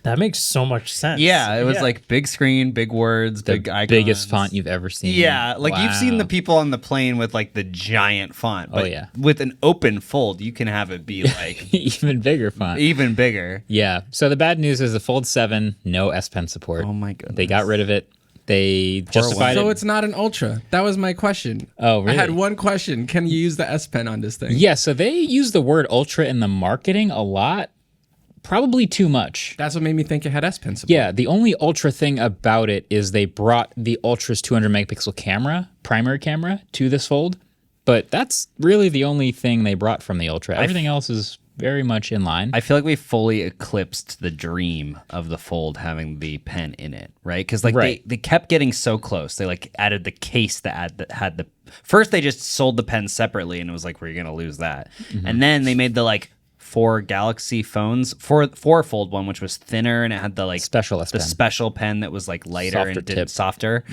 B: that makes so much sense.
C: Yeah, it was like big screen, big words,
A: The
C: big icons.
A: biggest font you've ever seen.
C: Yeah, like you've seen
A: Wow.
C: the people on the plane with like the giant font. But
A: yeah.
C: with an open fold, you can have it be like
A: Even bigger font.
C: even bigger.
A: Yeah. So the bad news is the Fold 7, no S Pen support.
C: Oh my goodness.
A: They got rid of it. They justified
E: So
A: it.
E: it's not an Ultra. That was my question.
A: Oh, really?
E: I had one question. Can you use the S Pen on this thing?
A: Yeah, so they use the word ultra in the marketing a lot. Probably too much.
E: That's what made me think it had S Pen support.
A: Yeah, the only ultra thing about it is they brought the Ultra's 200 megapixel camera, primary camera, to this Fold. But that's really the only thing they brought from the Ultra. Everything else is very much in line.
C: I feel like we fully eclipsed the dream of the Fold having the pen in it, right? Because like
A: Right.
C: they kept getting so close. They like added the case that had the first. They just sold the pen separately, and it was like we're gonna lose that. And then they made the like 4 Galaxy phones, four Fold one, which was thinner and it had the like
A: Special S
C: the
A: Pen.
C: special pen that was like lighter
A: Softer
C: and did
A: tip.
C: softer.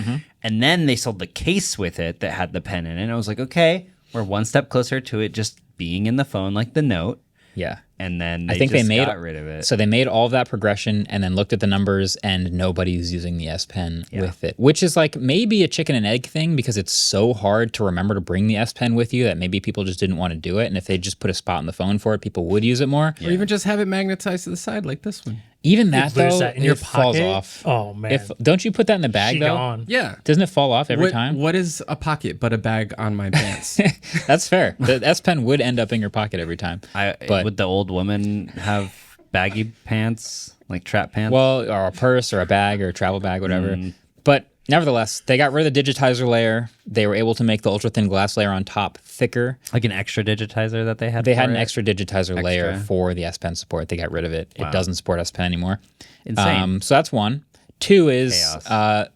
C: And then they sold the case with it that had the pen in it. And I was like, okay, we're one step closer to it just being in the phone like the Note.
A: yeah.
C: And then
A: I think they
C: just
A: made
C: got rid of it.
A: So they made all of that progression and then looked at the numbers, and nobody's using the S Pen with it, which is like maybe a chicken and egg thing because it's so hard to remember to bring the S Pen with you that maybe people just didn't want to do it. And if they just put a spot on the phone for it, people would use it more.
E: Or even just have it magnetized to the side like this one.
A: Even that
B: lose
A: though,
B: that in your
A: it falls
B: pocket?
A: off.
B: Oh, man.
A: If don't you put that in the bag
B: She
A: though?
B: gone.
E: Yeah.
A: Doesn't it fall off every
E: What-
A: time?
E: What is a pocket but a bag on my pants?
A: That's fair. The S Pen would end up in your pocket every time. But
C: would the old woman have baggy pants, like trap pants.
A: Well, or a purse or a bag or a travel bag, whatever. But nevertheless, they got rid of the digitizer layer. They were able to make the ultra thin glass layer on top thicker.
C: like an extra digitizer that they had.
A: They
C: for
A: had an
C: it?
A: extra digitizer layer for the S Pen support. They got rid of it. It doesn't support S Pen anymore.
C: Insane.
A: So that's one. Two is
C: Chaos.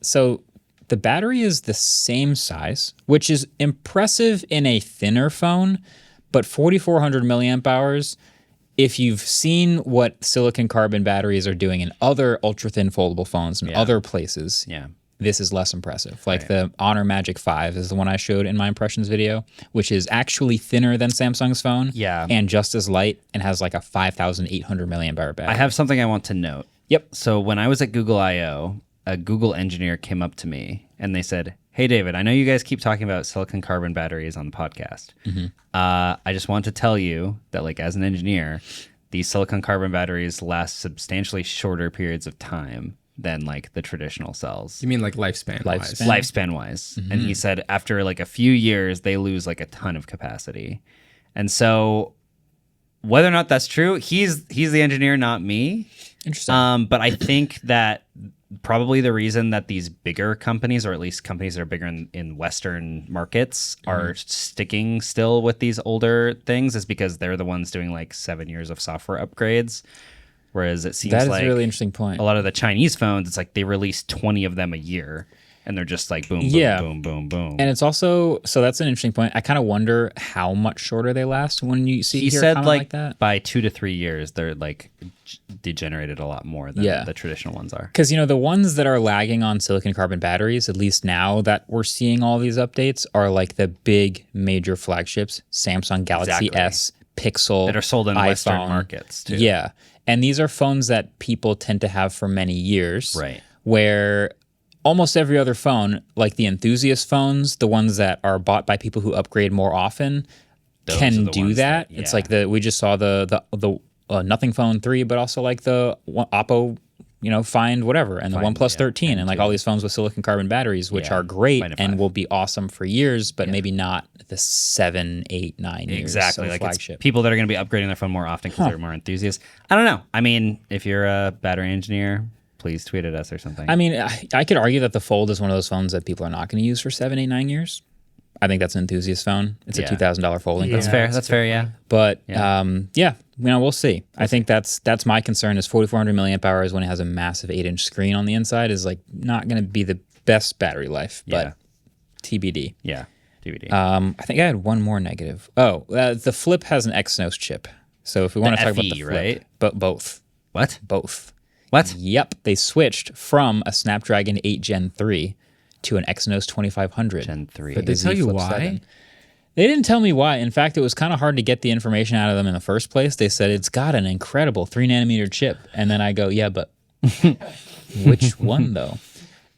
A: so the battery is the same size, which is impressive in a thinner phone, but 4,400 milliamp hours. If you've seen what silicon carbon batteries are doing in other ultra thin foldable phones and other places, this is less impressive. Like the Honor Magic 5 is the one I showed in my impressions video, which is actually thinner than Samsung's phone, and just as light, and has like a 5,800 milliamp hour battery.
C: I have something I want to note.
A: Yep.
C: So when I was at Google I/O, a Google engineer came up to me and they said, "Hey, David, I know you guys keep talking about silicon carbon batteries on the podcast. I just want to tell you that, like, as an engineer, these silicon carbon batteries last substantially shorter periods of time than like the traditional cells.
E: You mean like lifespan?
C: Lifespan wise. And he said after like a few years, they lose like a ton of capacity. And so whether or not that's true, he's the engineer, not me.
A: Interesting.
C: But I think that probably the reason that these bigger companies, or at least companies that are bigger in Western markets, are sticking still with these older things is because they're the ones doing like 7 years of software upgrades. Whereas it seems
A: That is
C: like
A: a really interesting point.
C: a lot of the Chinese phones, it's like they release 20 of them a year. And they're just like boom, boom,
A: Yeah.
C: boom, boom, boom.
A: And it's also, so that's an interesting point. I kind of wonder how much shorter they last when you see
C: He
A: hear a
C: said
A: comment
C: like
A: that.
C: by 2 to 3 years, they're like degenerated a lot more than the traditional ones are.
A: Because, you know, the ones that are lagging on silicon carbon batteries, at least now that we're seeing all these updates, are like the big major flagships, Samsung Galaxy
C: Exactly.
A: S, Pixel,
C: That are sold in
A: iPhone.
C: Western markets too.
A: Yeah. And these are phones that people tend to have for many years.
C: Right.
A: Where almost every other phone, like the enthusiast phones, the ones that are bought by people who upgrade more often,
C: Those are
A: can
C: the
A: do
C: ones
A: that.
C: that-
A: It's
C: yeah.
A: like we just saw the Nothing Phone 3, but also like the Oppo, Find whatever, and the OnePlus 13, and like all these phones with silicon carbon batteries, which
C: Yeah,
A: are great
C: Find a
A: and
C: 5.
A: will be awesome for years, but maybe not the 7, 8, 9 years.
C: Exactly.
A: of
C: Like
A: flagship.
C: it's people that are going to be upgrading their phone more often because they're more enthusiasts. I don't know. I mean, if you're a battery engineer, please tweet at us or something.
A: I mean, I could argue that the Fold is one of those phones that people are not going to use for 7, 8, 9 years. I think that's an enthusiast phone. It's a
C: Yeah.
A: $2,000 folding
C: That's
A: phone.
C: fair. That's fair. Yeah.
A: But we'll see. I think that's my concern is 4,400 milliamp hours when it has a massive 8-inch screen on the inside is like not going to be the best battery life, but TBD.
C: Yeah. DVD.
A: I think I had one more negative. Oh, the Flip has an Exynos chip. So if we want to talk about the
C: FE,
A: Flip,
C: right?
A: but both.
C: What?
A: Yep, they switched from a Snapdragon 8 Gen 3 to an Exynos 2500.
C: Gen 3.
A: for the
E: Did they tell
A: Z
E: you
A: Flip
E: why?
A: 7. They didn't tell me why. In fact, it was kind of hard to get the information out of them in the first place. They said it's got an incredible 3-nanometer chip, and then I go, yeah, but which one though?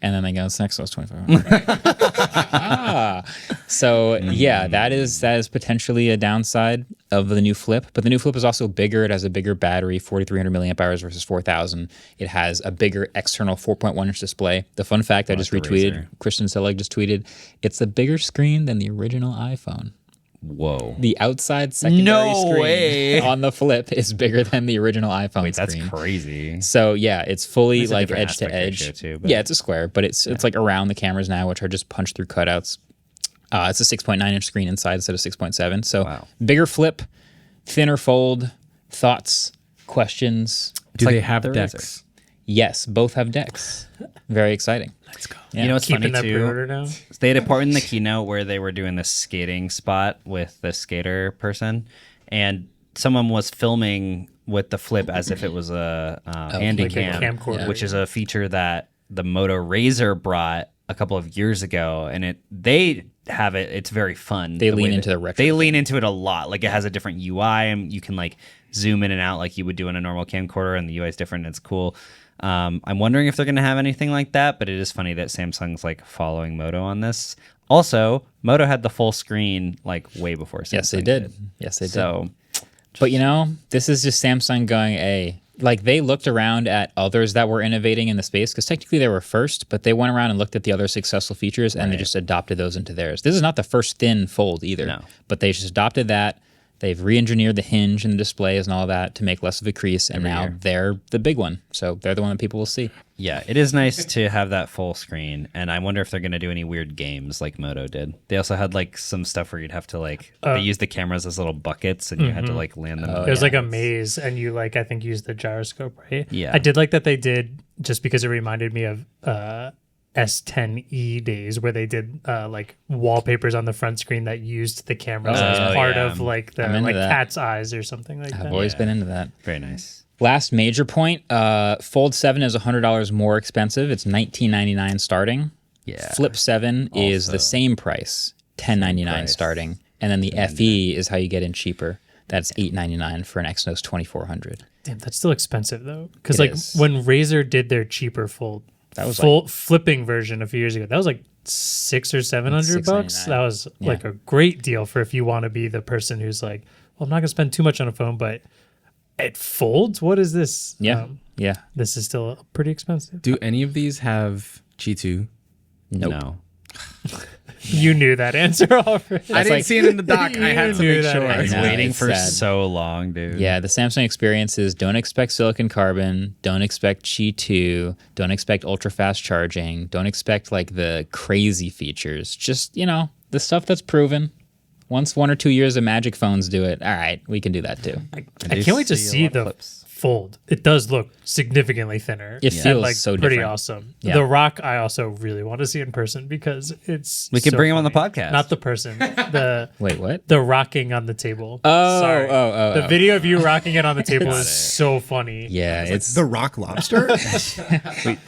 A: And then they go, it's Exynos 2500. So yeah, that is potentially a downside of the new Flip. But the new Flip is also bigger. It has a bigger battery, 4,300 milliamp hours versus 4,000. It has a bigger external 4.1-inch display. The fun fact I just
C: the
A: retweeted,
C: Razer.
A: Christian Selig just tweeted, it's a bigger screen than the original iPhone.
C: Whoa.
A: The outside secondary
C: No
A: screen
C: way.
A: on the Flip is bigger than the original iPhone
C: Wait, that's
A: screen.
C: crazy.
A: So yeah, it's fully
C: It's a
A: like
C: different
A: edge to
C: aspect
A: edge.
C: ratio too, but-
A: Yeah, it's a square, but it's like around the cameras now, which are just punch through cutouts. It's a 6.9-inch screen inside instead of 6.7. So
C: Wow.
A: bigger Flip, thinner fold. Thoughts, questions?
E: Do
C: like
E: they have
C: the Razer.
E: decks?
A: Yes, both have decks. Very exciting.
E: Let's go.
A: Yeah.
C: You know what's funny
B: Keeping that
C: too?
B: pre-order now.
C: They had a part in the keynote where they were doing this skating spot with the skater person, and someone was filming with the Flip as if it was a handy
B: like a
C: cam,
B: camcorder,
C: which is a feature that the Moto Razr brought a couple of years ago, and they have it. It's very fun.
A: They
C: the
A: lean
C: way
A: into
C: that-
A: the retro
C: They lean into it a lot. Like it has a different UI, and you can like zoom in and out like you would do in a normal camcorder, and the UI is different. And it's cool. I'm wondering if they're going to have anything like that, but it is funny that Samsung's like following Moto on this. Also, Moto had the full screen like way before Samsung.
A: Yes, they did. Yes, they did.
C: So,
A: But this is just Samsung going, like they looked around at others that were innovating in the space because technically they were first, but they went around and looked at the other successful features and they just adopted those into theirs. This is not the first thin fold either,
C: No.
A: but they just adopted that. They've re-engineered the hinge and the displays and all that to make less of a crease, and now they're the big one. So they're the one that people will see.
C: Yeah, it is nice to have that full screen, and I wonder if they're going to do any weird games like Moto did. They also had like some stuff where you'd have to like they used the cameras as little buckets, and you had to like land them.
B: It was like a maze, and you like I think used the gyroscope, right?
C: Yeah.
B: I did like that they did, just because it reminded me of S10e days where they did like wallpapers on the front screen that used the cameras as part of like the like
A: that.
B: cat's eyes or something like that.
A: I've always been into that.
C: Very nice.
A: Last major point, Fold 7 is $100 more expensive. It's $19.99 starting.
C: Yeah.
A: Flip 7 is the same price, $10.99 starting. And then the FE is how you get in cheaper. That's $8.99 for an Exynos 2400.
B: Damn, that's still expensive though. Because
A: It
B: like
A: is.
B: when Razer did their cheaper fold,
A: That was
B: full flipping version a few years ago, that was like $600 or $700 bucks.
A: $699.
B: That was like a great deal for if you want to be the person who's like, well, I'm not gonna spend too much on a phone, but it folds. What is this?
A: Yeah. Yeah.
B: This is still pretty expensive.
E: Do any of these have G2?
A: Nope.
C: No.
B: You knew that answer already.
E: I didn't see it in the doc. I had to
B: knew
E: make
B: that
E: sure.
C: I was
A: know,
C: waiting
A: it's
C: for
A: sad.
C: so long, dude.
A: Yeah, the Samsung experience is don't expect silicon carbon, don't expect Qi 2, don't expect ultra fast charging, don't expect like the crazy features. Just, the stuff that's proven. Once 1 or 2 years of Magic phones do it, all right, we can do that too.
B: I can't wait to see the fold. It does look significantly thinner.
A: It feels
B: like
A: so
B: pretty
A: different.
B: awesome.
A: Yeah.
B: The Rock I also really want to see in person because it's
C: We could
B: so
C: bring him on the
B: funny.
C: podcast.
B: Not the person. The
A: Wait, what?
B: the rocking on the table.
A: Oh,
B: Sorry. The
A: oh.
B: video of you rocking it on the table is so funny.
A: Yeah, it's
D: The rock lobster?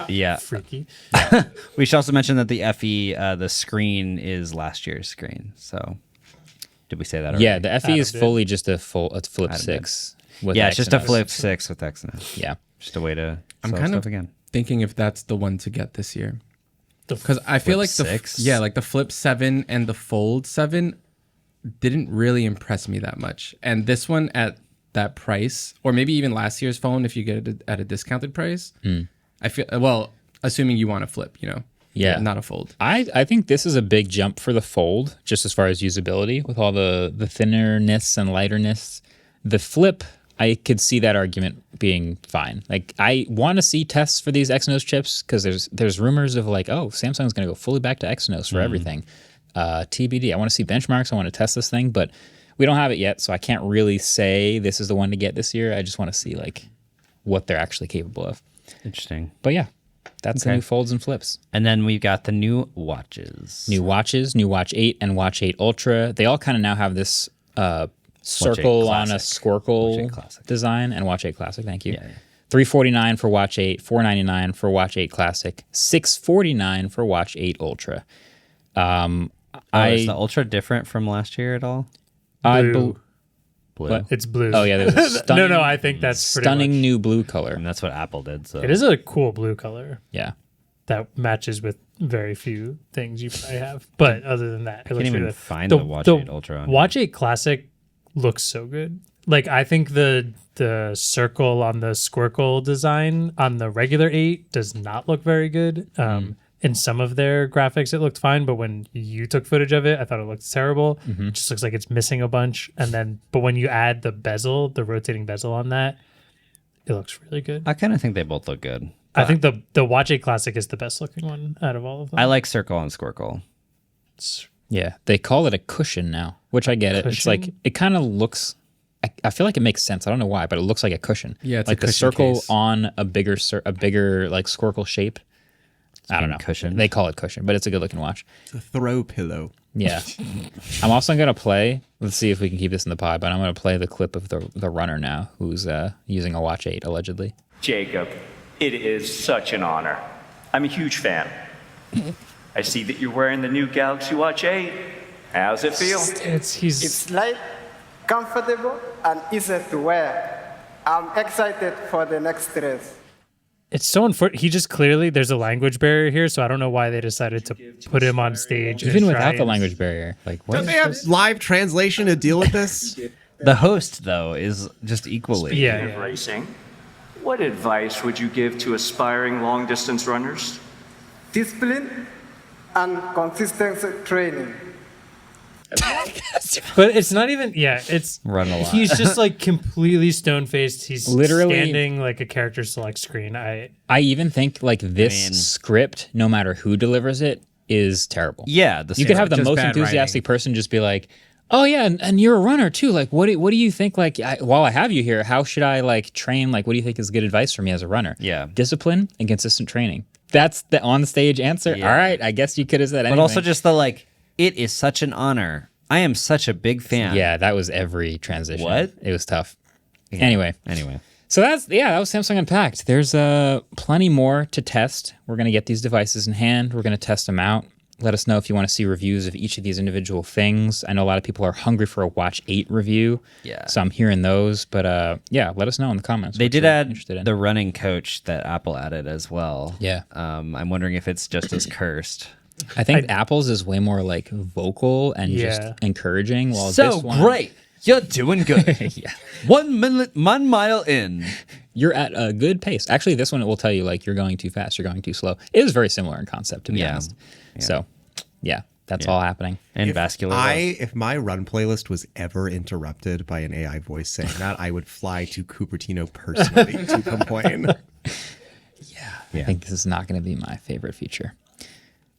C: Yeah.
B: Freaky.
C: We should also mention that the FE, the screen is last year's screen. So, did we say that already?
A: yeah, the FE is
B: did.
A: fully just a flip 6 with
C: Yeah, it's just a
A: Exynos.
C: Flip 6 with Exynos.
A: Yeah.
C: Just a way to
E: I'm
C: sell
E: kind
C: stuff
E: of
C: again.
E: thinking if that's the one to get this year.
B: The
E: Because I feel like
C: Flip
E: the
C: 6?
E: like the Flip 7 and the Fold 7 didn't really impress me that much. And this one at that price, or maybe even last year's phone if you get it at a discounted price, I feel assuming you want a flip,
A: Yeah.
E: not a fold.
A: I think this is a big jump for the Fold, just as far as usability, with all the thinnerness and lighterness. The Flip, I could see that argument being fine. Like, I want to see tests for these Exynos chips because there's rumors of like, oh, Samsung's going to go fully back to Exynos for everything. TBD. I want to see benchmarks. I want to test this thing, but we don't have it yet, so I can't really say this is the one to get this year. I just want to see like what they're actually capable of.
C: Interesting.
A: But yeah, that's the new Folds and Flips.
C: And then we've got the new watches.
A: New watches, new Watch 8 and Watch 8 Ultra. They all kind of now have this circle on a
C: Classic.
A: squircle
C: Watch 8 Classic.
A: design, and Watch 8 Classic. Thank you.
C: Yeah.
A: $349 for Watch 8, $499 for Watch 8 Classic, $649 for Watch 8 Ultra.
C: Is the Ultra different from last year at all?
B: Blue.
C: Blue.
A: What?
B: It's blue.
A: Oh yeah, there's a stunning,
B: No, I think that's pretty
A: stunning
B: much-
A: new blue color.
C: And that's what Apple did. So
B: It is a cool blue color
A: Yeah.
B: that matches with very few things you probably have. But other than that, it looks
C: even
B: really good.
C: find the Watch 8 Ultra on
B: Watch 8 Classic looks so good. Like, I think the circle on the squircle design on the regular 8 does not look very good. In some of their graphics, it looked fine, but when you took footage of it, I thought it looked terrible. It just looks like it's missing a bunch. But when you add the bezel, the rotating bezel on that, it looks really good.
C: I kind of think they both look good.
B: I think the Watch 8 Classic is the best looking one out of all of them.
C: I like Circle and Squircle.
A: Yeah. They call it a cushion now, which I get it. It's like,
B: Cushion?
A: it kind of looks, I feel like it makes sense. I don't know why, but it looks like a cushion.
E: Yeah, it's
A: like
E: a
A: the
E: cushion
A: circle
E: case.
A: on a bigger like squircle shape. I don't know.
C: Cushion.
A: They call it cushion, but it's a good looking watch.
D: It's a throw pillow.
A: Yeah. I'm also going to play, let's see if we can keep this in the pod, but I'm going to play the clip of the runner now who's using a Watch 8, allegedly.
H: Jacob, it is such an honor. I'm a huge fan. I see that you're wearing the new Galaxy Watch 8. How's it feel?
B: He's
I: light, comfortable, and easy to wear. I'm excited for the next race.
B: It's so unfortunate. He just clearly, there's a language barrier here, so I don't know why they decided to put him on stage.
A: Even
B: and
A: without
B: try
A: the
B: and-
A: language barrier. Like, what?
D: Don't they have live translation to deal with this?
C: The host, though, is just equally.
B: Yeah,
H: Of
B: yeah.
H: racing, what advice would you give to aspiring long-distance runners?
I: Discipline and consistent training.
B: But it's not even. Yeah, it's
C: Run a lot.
B: He's just like completely stone faced. He's
A: Literally-
B: standing like a character select screen.
A: I even think like this script, no matter who delivers it, is terrible.
C: Yeah,
A: You could have the
E: just
A: most
E: bad
A: enthusiastic person just be like, "Oh yeah, and you're a runner too. Like, what do you think? Like, while I have you here, how should I like train? Like, what do you think is good advice for me as a runner?
C: Yeah.
A: Discipline and consistent training. That's the on the stage answer.
C: Yeah.
A: All right, I guess you could have said.
C: But also just the like, it is such an honor. I am such a big fan.
A: yeah, that was every transition.
C: What?
A: It was tough.
C: Yeah.
A: Anyway. So that was Samsung Unpacked. There's plenty more to test. We're going to get these devices in hand. We're going to test them out. Let us know if you want to see reviews of each of these individual things. I know a lot of people are hungry for a Watch 8 review.
C: Yeah.
A: So I'm hearing those. But yeah, let us know in the comments.
C: They
A: what
C: did
A: you're
C: add
A: interested in.
C: the running coach that Apple added as well.
A: Yeah.
C: I'm wondering if it's just as cursed.
A: I think Apple's is way more like vocal and just encouraging. While this one,
C: great. You're doing good.
A: Yeah.
C: 1 mile in.
A: You're at a good pace. Actually, this one it will tell you like you're going too fast, you're going too slow. It is very similar in concept, to be honest. So, yeah, that's all happening.
C: And vascular.
D: If my run playlist was ever interrupted by an AI voice saying that, I would fly to Cupertino personally to complain.
A: I think this is not going to be my favorite feature.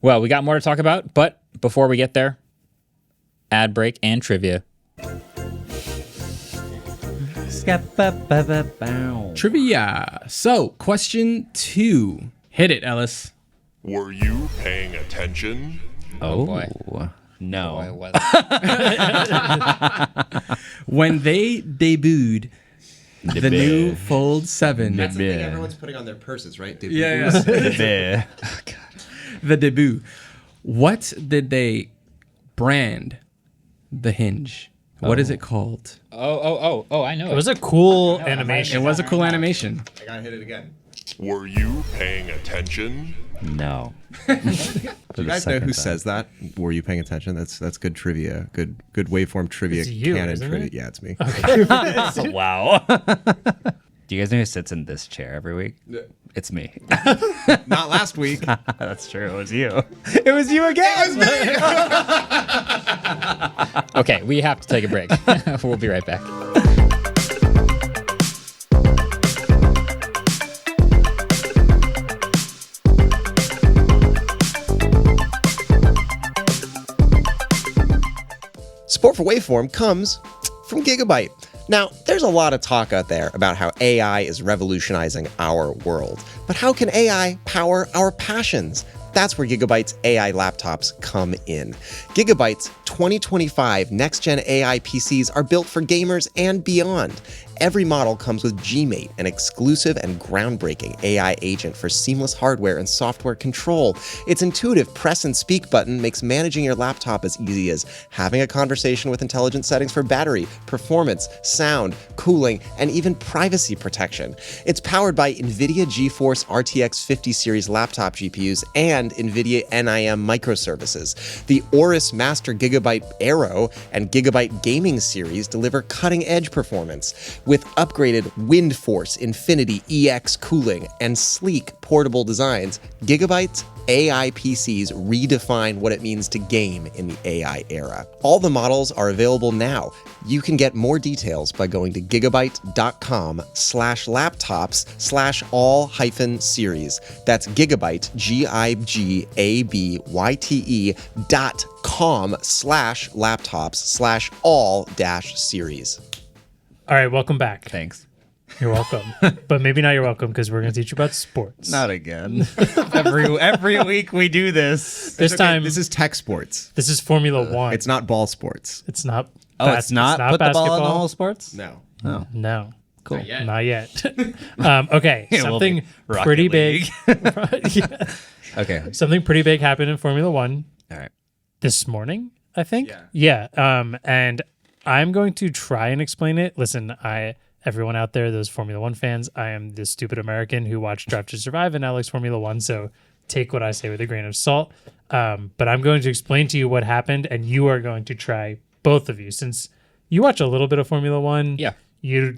A: Well, we got more to talk about, but before we get there, ad break and trivia.
E: Trivia. So, question 2. Hit it, Ellis.
J: Were you paying attention?
C: Oh,
A: boy.
C: No.
A: Boy, was it.
E: When they debuted the new Fold 7.
D: That's the thing everyone's putting on their purses, right?
E: Yeah. The debut. What did they brand the hinge? What is it called?
A: Oh, I know.
B: It was a cool animation.
E: It was a cool animation.
D: I gotta hit it again.
J: Were you paying attention?
C: No.
D: Do you guys know who says that? Were you paying attention? That's good trivia. Good waveform trivia.
B: It's you,
D: canon
B: isn't
D: trivia.
B: it?
D: Yeah, it's me.
C: Wow. Do you guys know who sits in this chair every week? It's me.
D: Not last week.
C: That's true. It was you. It was you again.
A: Okay, we have to take a break. We'll be right back.
K: Support for Waveform comes from Gigabyte. Now, there's a lot of talk out there about how AI is revolutionizing our world. But how can AI power our passions? That's where Gigabyte's AI laptops come in. Gigabyte's 2025 next-gen AI PCs are built for gamers and beyond. Every model comes with Gmate, an exclusive and groundbreaking AI agent for seamless hardware and software control. Its intuitive press and speak button makes managing your laptop as easy as having a conversation with intelligent settings for battery, performance, sound, cooling, and even privacy protection. It's powered by NVIDIA GeForce RTX 50 series laptop GPUs and NVIDIA NIM microservices. The Aorus Master Gigabyte Aero and Gigabyte Gaming series deliver cutting-edge performance. With upgraded WindForce Infinity EX cooling and sleek portable designs, Gigabyte's AI PCs redefine what it means to game in the AI era. All the models are available now. You can get more details by going to gigabyte.com/laptops/all-series. That's Gigabyte, GIGABYTE.com/laptops/all-series.
B: All right, welcome back.
C: Thanks.
B: You're welcome. But maybe not you're welcome because we're going to teach you about sports.
C: Not again. every week we do this.
B: This time,
D: This is tech sports.
B: this is Formula One.
D: It's not ball sports.
B: It's not.
C: Oh, it's not put the ball in the whole sports?
D: No.
C: Oh,
B: No.
C: cool.
B: Not yet. Okay,
C: It will
B: something
C: be Rocket
B: pretty
C: League.
B: big. Yeah.
C: Okay.
B: Something pretty big happened in Formula One
C: All right.
B: this morning, I think. Yeah. And I'm going to try and explain it. Listen, everyone out there, those Formula One fans, I am this stupid American who watched Drive to Survive and now likes Formula One. So take what I say with a grain of salt. But I'm going to explain to you what happened, and you are going to try, both of you, since you watch a little bit of Formula One.
A: Yeah.
B: You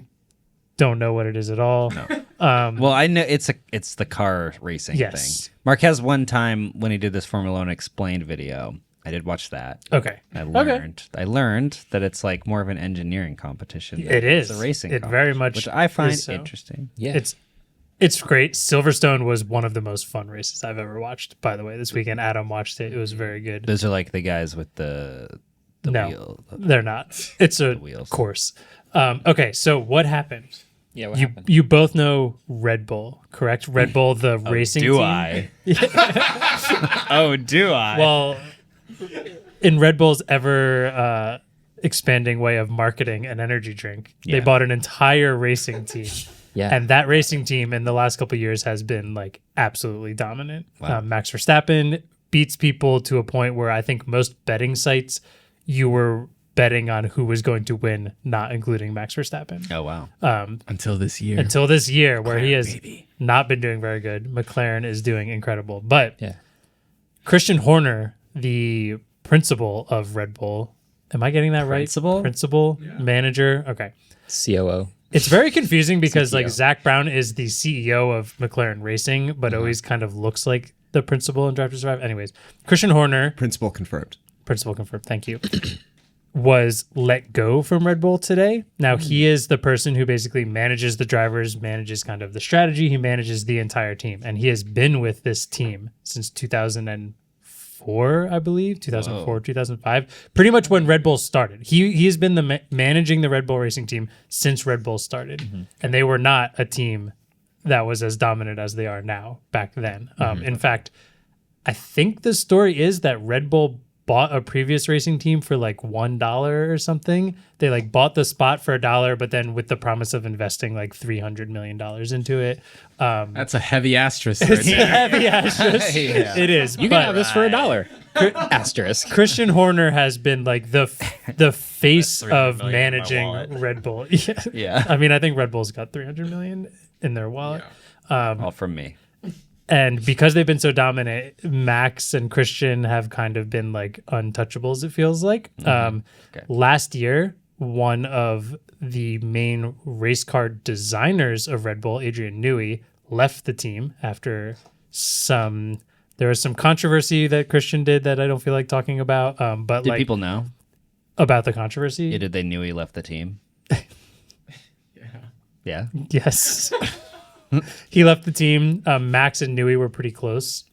B: don't know what it is at all.
C: No. Well, I know it's the car racing
B: Yes.
C: thing. Marquez one time when he did this Formula One explained video, I did watch that.
B: Okay.
C: I learned that it's like more of an engineering competition.
B: It is.
C: It's a racing
B: It very
C: competition,
B: much
C: which I find
B: is so.
C: interesting.
A: Yeah.
B: It's great. Silverstone was one of the most fun races I've ever watched, by the way. This weekend, Adam watched it. It was very good.
C: Those are like the guys with the
B: No,
C: wheel.
B: they're not. It's a
C: wheels.
B: course. Okay, so what happened?
A: Yeah, what
B: you
A: happened?
B: you both know Red Bull, correct? Red Bull, the racing
C: Do
B: team.
C: I? Oh, do I?
B: Well, in Red Bull's ever expanding way of marketing an energy drink, they
C: Yeah.
B: bought an entire racing team.
A: Yeah.
B: And that racing team in the last couple of years has been like absolutely dominant.
C: Wow.
B: Max Verstappen beats people to a point where I think most betting sites, you were betting on who was going to win, not including Max Verstappen.
C: Oh wow.
E: Until this year.
B: Until this year, where he
E: McLaren,
B: has
E: baby.
B: not been doing very good. McLaren is doing incredible. But
A: Yeah.
B: Christian Horner, the principal of Red Bull, am I getting that
C: Principal?
B: right? Principal, manager. Okay.
A: COO.
B: It's very confusing because like
A: CTO.
B: Zach Brown is the CEO of McLaren Racing, but always kind of looks like the principal in Drive to Survive. Anyways, Christian Horner,
D: Principal confirmed.
B: principal confirmed, thank you, was let go from Red Bull today. Now he is the person who basically manages the drivers, manages kind of the strategy, he manages the entire team, and he has been with this team since 2004, I believe, 2004, 2005, pretty much when Red Bull started. He has been the managing the Red Bull racing team since Red Bull started, and they were not a team that was as dominant as they are now back then. In fact, I think the story is that Red Bull bought a previous racing team for like $1 or something. They like bought the spot for $1, but then with the promise of investing like $300 million into it.
E: That's a heavy asterisk right
B: It's a
E: there.
B: heavy asterisk. It is.
A: You can
B: but
A: have this for $1. Asterisk.
B: Christian Horner has been like the face of
C: $300 million in my
B: managing
C: wallet.
B: Red Bull. Yeah.
C: Yeah.
B: I mean, I think Red Bull's got 300 million in their wallet.
C: All from me.
B: And because they've been so dominant, Max and Christian have kind of been like untouchables, it feels like. Last year, one of the main race car designers of Red Bull, Adrian Newey, left the team after there was some controversy that Christian did that I don't feel like talking about. But
C: Did
B: like
C: people know?
B: about the controversy.
C: Yeah, did they knew he left the team? Yeah.
B: Yes. He left the team. Max and Newey were pretty close.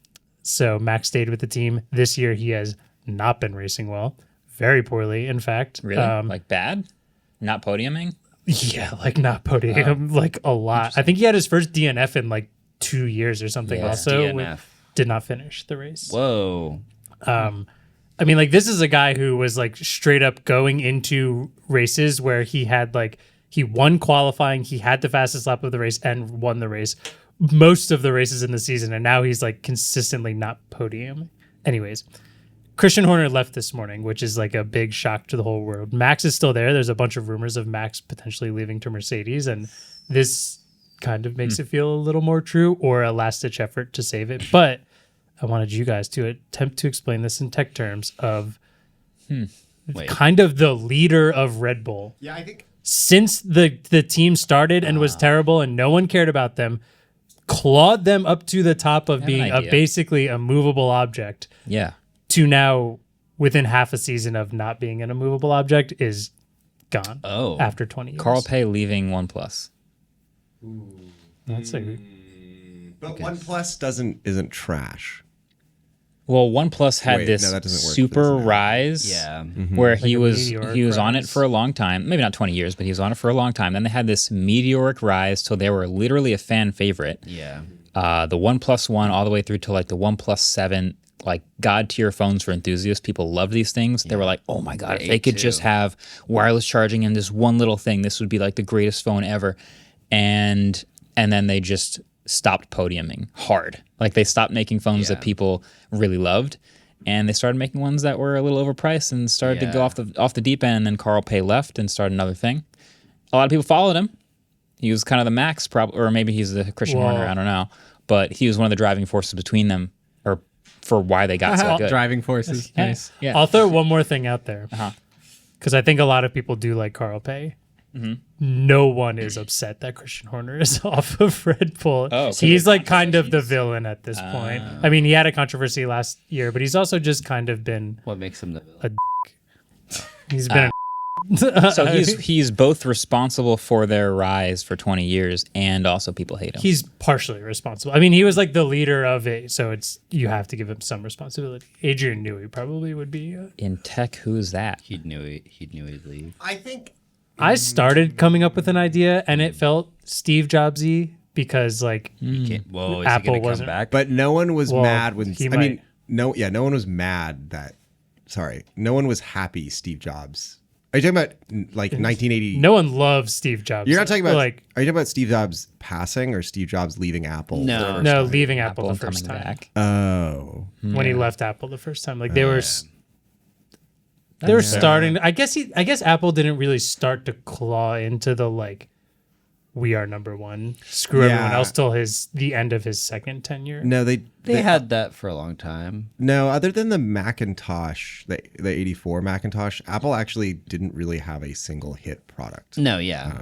B: So Max stayed with the team. This year, he has not been racing well. Very poorly, in fact.
A: Really? Like bad? Not podiuming?
B: Yeah, like not podium, like a lot. I think he had his first DNF in like 2 years or something.
A: Yeah.
B: Also,
C: DNF.
B: did not finish the race.
C: Whoa.
B: I mean, like this is a guy who was like straight up going into races where he had like he won qualifying, he had the fastest lap of the race and won the race most of the races in the season, and now he's like consistently not podium. Anyways, Christian Horner left this morning, which is like a big shock to the whole world. Max is still there. There's a bunch of rumors of Max potentially leaving to Mercedes, and this kind of makes it feel a little more true or a last-ditch effort to save it. But I wanted you guys to attempt to explain this in tech terms of kind of the leader of Red Bull.
D: Yeah, I think
B: Since the team started and was terrible and no one cared about them, clawed them up to the top of
A: have an
B: being
A: idea.
B: basically a movable object
A: Yeah.
B: to now within half a season of not being an immovable object is gone.
C: Oh.
B: After 20 years.
A: Carl Pay leaving OnePlus.
B: That's a,
D: but OnePlus isn't trash.
A: Well, OnePlus had
D: Wait,
A: this
D: no, that doesn't work for
A: super
D: this now.
A: rise
C: Yeah.
A: where he
B: a
A: was
B: meteoric
A: on it
B: rise.
A: for a long time. Maybe not 20 years, but he was on it for a long time. Then they had this meteoric rise till they were literally a fan favorite.
C: Yeah.
A: The OnePlus One all the way through to like the OnePlus 7, like god tier phones for enthusiasts. People love these things. They were like, oh my God, if they could just have wireless charging in this one little thing, this would be like the greatest phone ever. And then they just stopped podiuming hard. Like they stopped making phones that people really loved. And they started making ones that were a little overpriced and started to go off the deep end. And then Carl Pay left and started another thing. A lot of people followed him. He was kind of the Max, or maybe he's the Christian Horner. I don't know. But he was one of the driving forces between them, or for why they got so good.
E: Driving forces. Nice.
A: Yeah.
B: I'll throw one more thing out there because I think a lot of people do like Carl Pay. no one is upset that Christian Horner is off of Red Bull.
A: Oh,
B: he's like kind of the villain at this point. I mean, he had a controversy last year, but he's also just kind of been
C: What makes him the
B: a he's been
A: So he's both responsible for their rise for 20 years, and also people hate him.
B: he's partially responsible. I mean, he was like the leader of it, so it's you have to give him some responsibility. Adrian Newey probably would be.
A: In tech, who's that?
C: He knew he'd leave.
D: I think
B: I started coming up with an idea, and it felt Steve Jobsy because like
C: Whoa, is
B: Apple
C: he gonna come
B: wasn't-
C: back?
D: but no one was
B: Well,
D: mad when
B: he
D: I mean
B: might.
D: no one was mad that no one was happy Steve Jobs. Are you talking about like 1980?
B: no one loves Steve Jobs.
D: You're not talking about
B: like
D: are you talking about Steve Jobs passing or Steve Jobs leaving Apple?
C: No.
D: the first
B: no
D: time?
B: leaving Apple the
A: and
B: first
A: coming
B: time
A: back.
D: Oh.
B: when he left Apple the first time. Like they were. They were starting. I guess Apple didn't really start to claw into the like, we are number one. Screw everyone
D: Yeah.
B: else till the end of his second tenure.
D: No, they
C: had that for a long time.
D: no, other than the Macintosh, the 84 Macintosh, Apple actually didn't really have a single hit product.
C: No, yeah.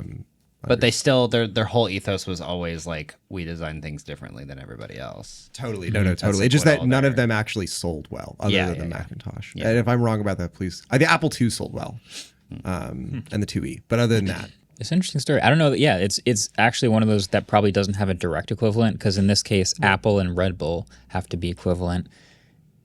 C: But they still their whole ethos was always like, we design things differently than everybody else.
D: Totally. No, totally.
C: like
D: It's just
C: what
D: that
C: all
D: none of
C: their-
D: them actually sold well, other
C: Yeah,
D: than
C: yeah,
D: the
C: yeah.
D: Macintosh.
C: Yeah.
D: And if I'm wrong about that, please. The Apple II sold well, and the 2E. But other than that,
A: It's an interesting story. I don't know. Yeah, it's actually one of those that probably doesn't have a direct equivalent, because in this case, Apple and Red Bull have to be equivalent.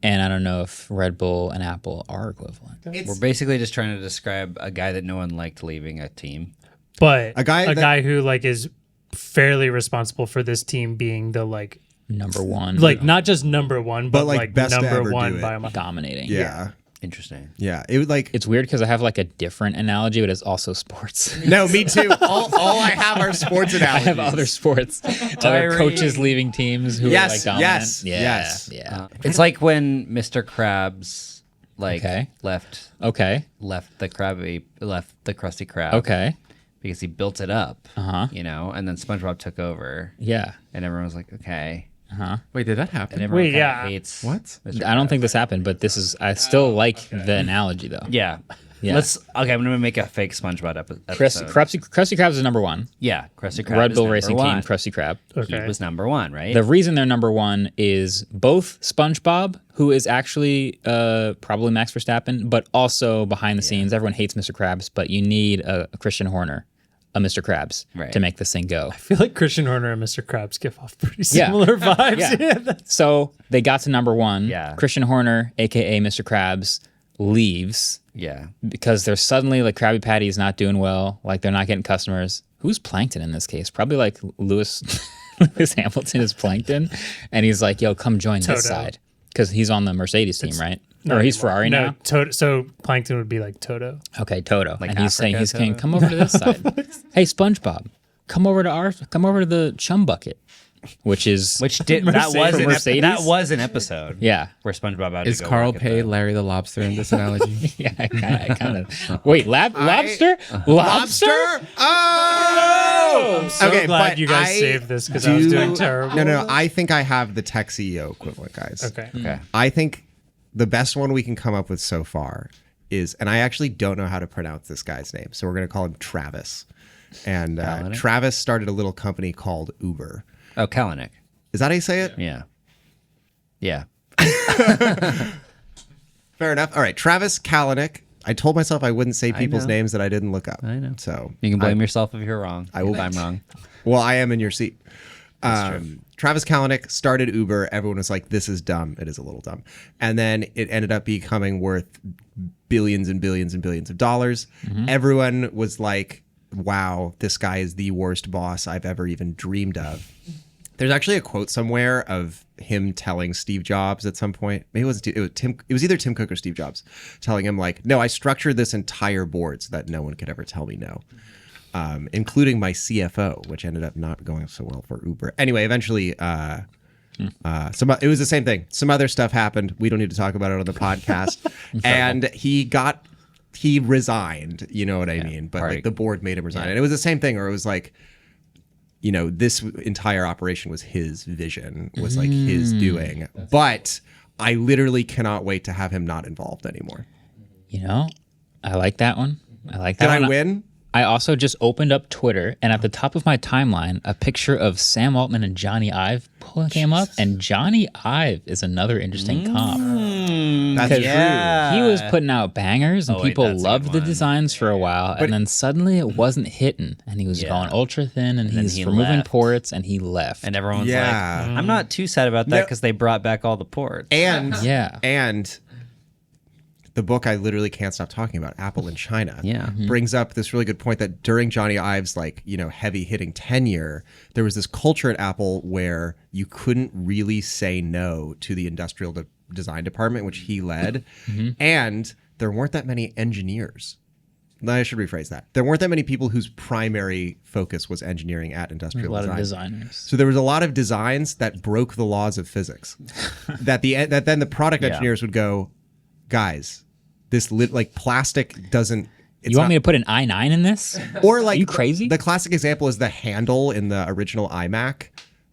A: And I don't know if Red Bull and Apple are equivalent.
C: We're basically just trying to describe a guy that no one liked leaving a team.
B: But
D: A guy
B: who like is fairly responsible for this team being the like
A: Number one.
B: like not just number one, but,
D: like,
B: like
D: best to
B: number
D: ever do
B: one
D: it.
B: by a mile.
A: dominating.
D: yeah.
C: Interesting.
D: Yeah. It would like,
A: It's weird because I have like a different analogy, but it's also sports.
D: no, me too. All I have are sports
A: I
D: analogies.
A: have other sports. Other
C: Tyree.
A: coaches leaving teams who
D: Yes,
A: are like dominant.
D: yes,
A: Yeah,
D: yes.
A: yeah.
C: It's like when Mr. Krabs
A: Okay.
C: left
A: Okay.
C: the Krusty Krab.
A: Okay.
C: Because he built it up.
A: Uh-huh.
C: You know, and then SpongeBob took over.
A: Yeah.
C: And everyone was like, okay.
E: Wait, did that
C: And
E: happen?
C: everyone
B: Wait,
C: kinda
B: yeah.
C: hates
E: What?
C: Mr.
A: I don't
C: Krabs.
A: think this happened, but I still like the analogy though.
C: Yeah.
A: Yeah.
C: I'm gonna make a fake SpongeBob episode.
A: Krusty Krabs is number one.
C: Yeah, Krusty Krab.
A: Red
C: is
A: Bull
C: number
A: Racing
C: one.
A: Team, Krusty Krab.
B: Okay.
C: He was number one, right?
A: The reason they're number one is both SpongeBob, who is actually probably Max Verstappen, but also behind the scenes, everyone hates Mr. Krabs, but you need a Christian Horner, a Mr. Krabs,
C: Right.
A: to make this thing go.
B: I feel like Christian Horner and Mr. Krabs give off pretty
A: Yeah.
B: similar vibes.
A: Yeah.
B: Yeah, that's-
A: So they got to number one.
C: Yeah.
A: Christian Horner, aka Mr. Krabs, leaves
C: yeah.
A: because they're suddenly like Krabby Patty's not doing well, like they're not getting customers. Who's Plankton in this case? Probably like Lewis Hamilton is Plankton, and he's like, "Yo, come join
B: Toto.
A: this side," because he's on the Mercedes team, right? Or he's Ferrari
B: no,
A: now.
B: Toto, so Plankton would be like Toto.
A: Okay, Toto,
C: Like
A: and he's saying
C: Africa
A: he's saying,
C: Toto?
A: "Come over to this side." Hey, SpongeBob, come over to the chum bucket, which
C: That was an episode.
A: yeah.
C: Where SpongeBob had
E: Is
C: to go
E: Carl
C: work at
E: Pay
C: the-
E: Larry the Lobster in this analogy?
A: Yeah, I kind of. Wait, lobster? Lobster?
D: Oh!
B: I'm so glad you guys saved this because I was doing terrible.
D: No. I think I have the tech CEO equivalent, guys.
B: Okay.
C: Okay.
D: I think the best one we can come up with so far is, and I actually don't know how to pronounce this guy's name, so we're going to call him Travis. And Travis started a little company called Uber.
C: Oh, Kalanick.
D: Is that how you say it?
C: Yeah. Yeah.
D: Fair enough. All right, Travis Kalanick. I told myself I wouldn't say people's
C: know.
D: names that I didn't look up.
C: I know.
D: So
C: You can blame yourself if you're wrong.
D: I will.
C: If I'm wrong.
D: Well, I am in your seat. Travis Kalanick started Uber. Everyone was like, this is dumb. It is a little dumb. And then it ended up becoming worth billions and billions and billions of dollars. Everyone was like, wow, this guy is the worst boss I've ever even dreamed of. There's actually a quote somewhere of him telling Steve Jobs at some point. Maybe it was either Tim Cook or Steve Jobs telling him like, no, I structured this entire board so that no one could ever tell me no. Including my CFO, which ended up not going so well for Uber. Anyway, eventually, it was the same thing. Some other stuff happened. We don't need to talk about it on the podcast. And he resigned. You know what I mean? But like the board made him resign. And it was the same thing, or it was like, you know, this entire operation was his vision, was like his doing. But I literally cannot wait to have him not involved anymore.
A: You know, I like that one. I like that
D: Did
A: one.
D: I win?
A: I also just opened up Twitter, and at the top of my timeline, a picture of Sam Altman and Johnny Ive came up, and Johnny Ive is another interesting comp.
D: That's
C: Yeah.
A: He was putting out bangers, and
C: Oh, wait,
A: people
C: that's a good
A: loved the
C: one.
A: designs for a while, and then suddenly it wasn't hitting, and he was going ultra thin, and
C: then
A: he's
C: he
A: removing
C: left.
A: ports, and he left.
C: And everyone's
D: Yeah.
C: like, I'm not too sad about that
D: No.
C: because they brought back all the ports.
D: And
A: Yeah.
D: and the book I literally can't stop talking about, Apple in China,
C: Yeah.
D: brings up this really good point that during Johnny Ive's heavy hitting tenure, there was this culture at Apple where you couldn't really say no to the industrial design department, which he led, and there weren't that many engineers. I should rephrase that. There weren't that many people whose primary focus was engineering at industrial
A: a lot
D: design.
A: of designers.
D: So there was a lot of designs that broke the laws of physics. that then the product engineers would go, guys, this plastic doesn't.
A: You want me to put an i9 in this?
D: Or like
A: Are you crazy?
D: The classic example is the handle in the original iMac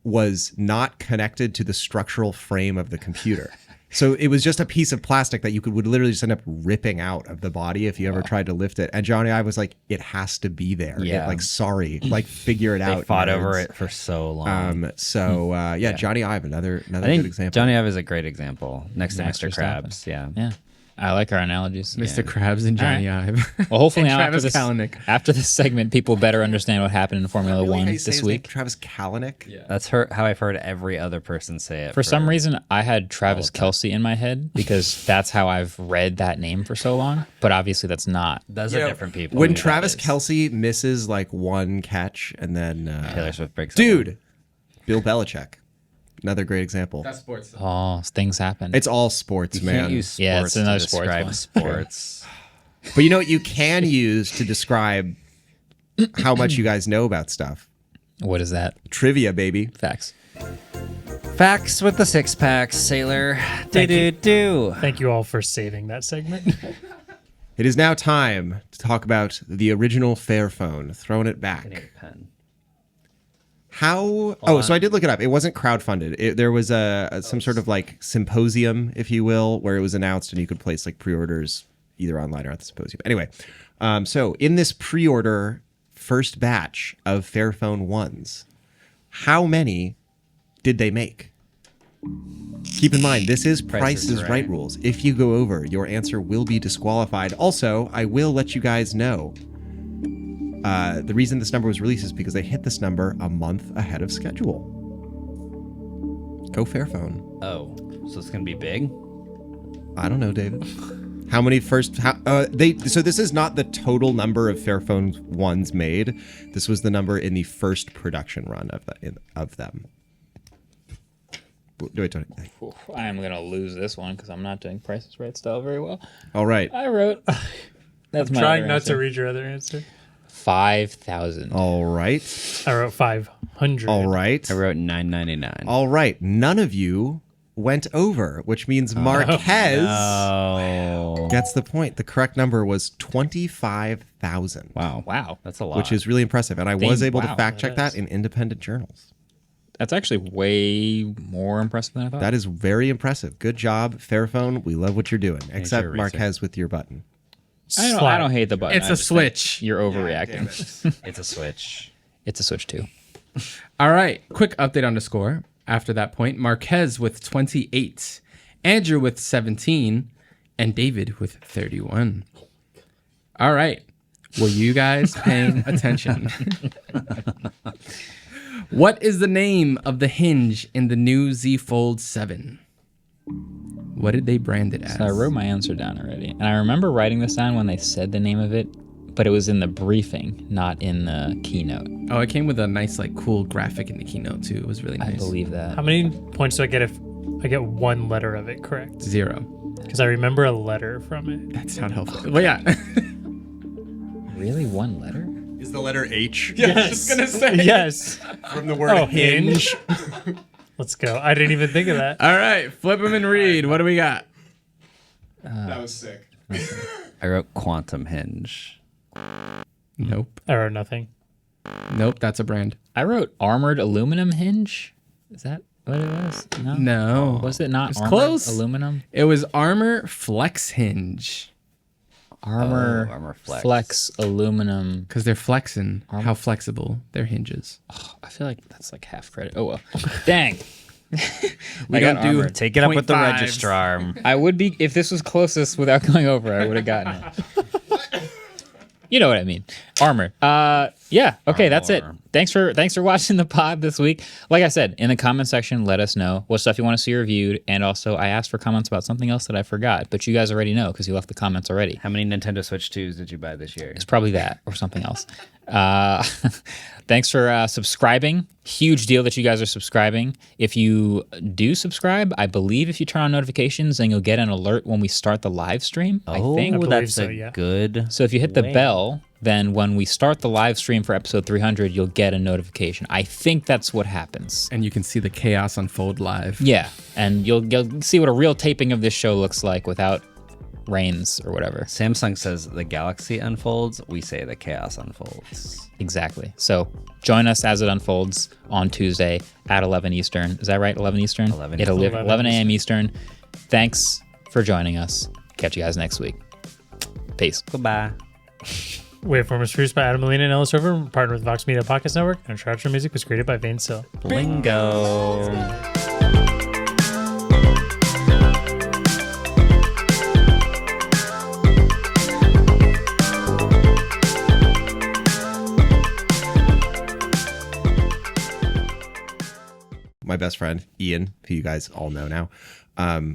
D: was not connected to the structural frame of the computer. So it was just a piece of plastic that would literally just end up ripping out of the body if you ever tried to lift it. And Johnny Ive was like, it has to be there.
C: Yeah.
D: Sorry, figure it out.
C: They fought
D: nerds.
C: over it for so long.
D: Johnny Ive, another
C: I think
D: good example.
C: Johnny Ive is a great example next to
A: Max
C: Mr.
A: Verstappen.
C: Krabs. Yeah.
A: Yeah. I like our analogies.
E: Mr. Krabs and Johnny Ive.
A: Well, hopefully
E: And
A: now
E: Travis Kalanick.
A: after this segment, people better understand what happened in Formula
D: Really, how
A: One
D: you say
A: this
D: his name?
A: week.
D: Travis Kalanick.
C: That's how I've heard every other person say it.
A: For some reason, I had Travis Kelce in my head because that's how I've read that name for so long. But obviously, that's not.
C: Those are different people.
D: When
C: Who that
D: Travis
C: is.
D: Kelce misses one catch and then
C: Taylor Swift breaks
D: dude, Bill Belichick, another great example.
E: That's sports.
A: Oh, things happen.
D: It's all sports,
C: You
D: man.
C: can't use sports
A: Yeah, it's
C: to
A: another sports
C: describe
A: one.
C: sports.
D: But you know what you can use to describe how much you guys know about stuff?
A: What is that?
D: Trivia, baby.
A: Facts.
C: Facts with the six packs, Sailor. Do.
B: Thank you all for saving that segment.
D: It is now time to talk about the original Fairphone. Throwing it back.
C: Pen.
D: How? So I did look it up. It wasn't crowdfunded. There was some sort of symposium, if you will, where it was announced and you could place pre-orders either online or at the symposium. Anyway, so in this pre-order first batch of Fairphone 1s, how many did they make? Keep in mind, this is Price is Right rules. If you go over, your answer will be disqualified. Also, I will let you guys know the reason this number was released is because they hit this number a month ahead of schedule. Go Fairphone.
C: Oh, so it's gonna be big.
D: I don't know, David. How many first? So this is not the total number of Fairphone 1s made. This was the number in the first production run of them.
A: I am going to lose this one because I'm not doing Price is Right style very well.
D: All right.
A: I wrote. That's my
B: Trying
A: other
B: not
A: answer.
B: to read your other answer.
A: 5,000.
D: All right.
B: I wrote 500.
D: All right.
C: I wrote $9.99.
D: All right. None of you went over, which means Marquez gets the point. The correct number was 25,000.
C: Wow, that's a lot.
D: Which is really impressive. And I was able to
A: wow,
D: fact check
B: that
D: that in independent journals.
A: That's actually way more impressive than I thought.
D: That is very impressive. Good job, Fairphone. We love what you're doing. Except
C: eraser.
D: Marquez with your button.
A: I don't hate the button.
E: It's
A: I
E: a
A: just think
E: switch.
A: You're overreacting.
C: It's a switch.
A: It's a switch too.
E: All right. Quick update on the score. After that point, Marquez with 28, Andrew with 17, and David with 31. All right. Were you guys paying attention? What is the name of the hinge in the new Z Fold 7? What did they brand it as?
A: So I wrote my answer down already. And I remember writing this down when they said the name of it, but it was in the briefing, not in the keynote.
E: Oh, it came with a nice, cool graphic in the keynote, too. It was really nice.
A: I believe that.
B: How many points do I get if I get one letter of it correct?
E: 0.
B: Because I remember a letter from it.
E: That's not helpful. Well, yeah.
A: Really? One letter?
D: Is the letter H
B: Yes.
E: gonna say.
B: Yes.
D: from the word
B: hinge. Let's go. I didn't even think of that.
E: All right. Flip them and read. What do we got?
D: That was sick.
C: I wrote quantum hinge.
E: Nope.
B: I wrote nothing.
E: Nope. That's a brand.
A: I wrote armored aluminum hinge. Is that what it was?
E: No.
A: Was it not
E: It's
A: armored
E: close.
A: aluminum?
E: It was Armor Flex Hinge.
A: Armor Flex aluminum.
E: Because they're flexing. How flexible their hinges.
A: Oh, I feel like that's like half credit. Oh well. Dang.
C: We don't do. Take it up with the registrar.
A: I would be if this was closest without going over. I would have gotten it. You know what I mean. Armor. Yeah. Okay, that's it. Thanks for watching the pod this week. Like I said, in the comment section, let us know what stuff you want to see reviewed, and also I asked for comments about something else that I forgot, but you guys already know because you left the comments already.
C: How many Nintendo Switch 2s did you buy this year?
A: It's probably that or something else. Thanks for subscribing. Huge deal that you guys are subscribing. If you do subscribe, I believe if you turn on notifications, then you'll get an alert when we start the live stream. I think
C: that's good.
A: So if you hit the bell, then when we start the live stream for episode 300, you'll get a notification. I think that's what happens.
E: And you can see the chaos unfold live.
A: Yeah, and you'll see what a real taping of this show looks like without rains or whatever.
C: Samsung says the galaxy unfolds. We say the chaos unfolds.
A: Exactly. So join us as it unfolds on Tuesday at 11 Eastern. Is that right? 11 Eastern?
C: 11
A: a.m. Eastern. Thanks for joining us. Catch you guys next week. Peace.
C: Goodbye.
B: Waveform is produced by Adam Molina and Ellis Rover, partnered with Vox Media Podcast Network, and our outro music was created by Vane Sill.
C: Bingo.
D: My best friend, Ian, who you guys all know now,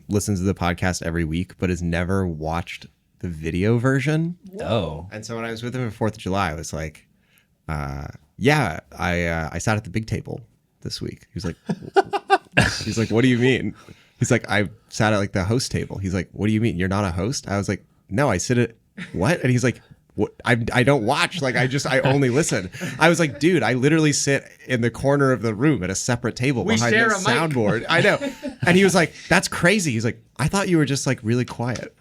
D: listens to the podcast every week, but has never watched the video version.
C: Oh.
D: And so when I was with him for 4th of July, I was like, I sat at the big table this week. He was like, what do you mean? He's like, I sat at like the host table. He's like, what do you mean? You're not a host? I was like, no, I sit at what? And he's like, what? I don't watch. Like, I only listen. I was like, dude, I literally sit in the corner of the room at a separate table behind the soundboard. I know. And he was like, that's crazy. He's like, I thought you were just like really quiet.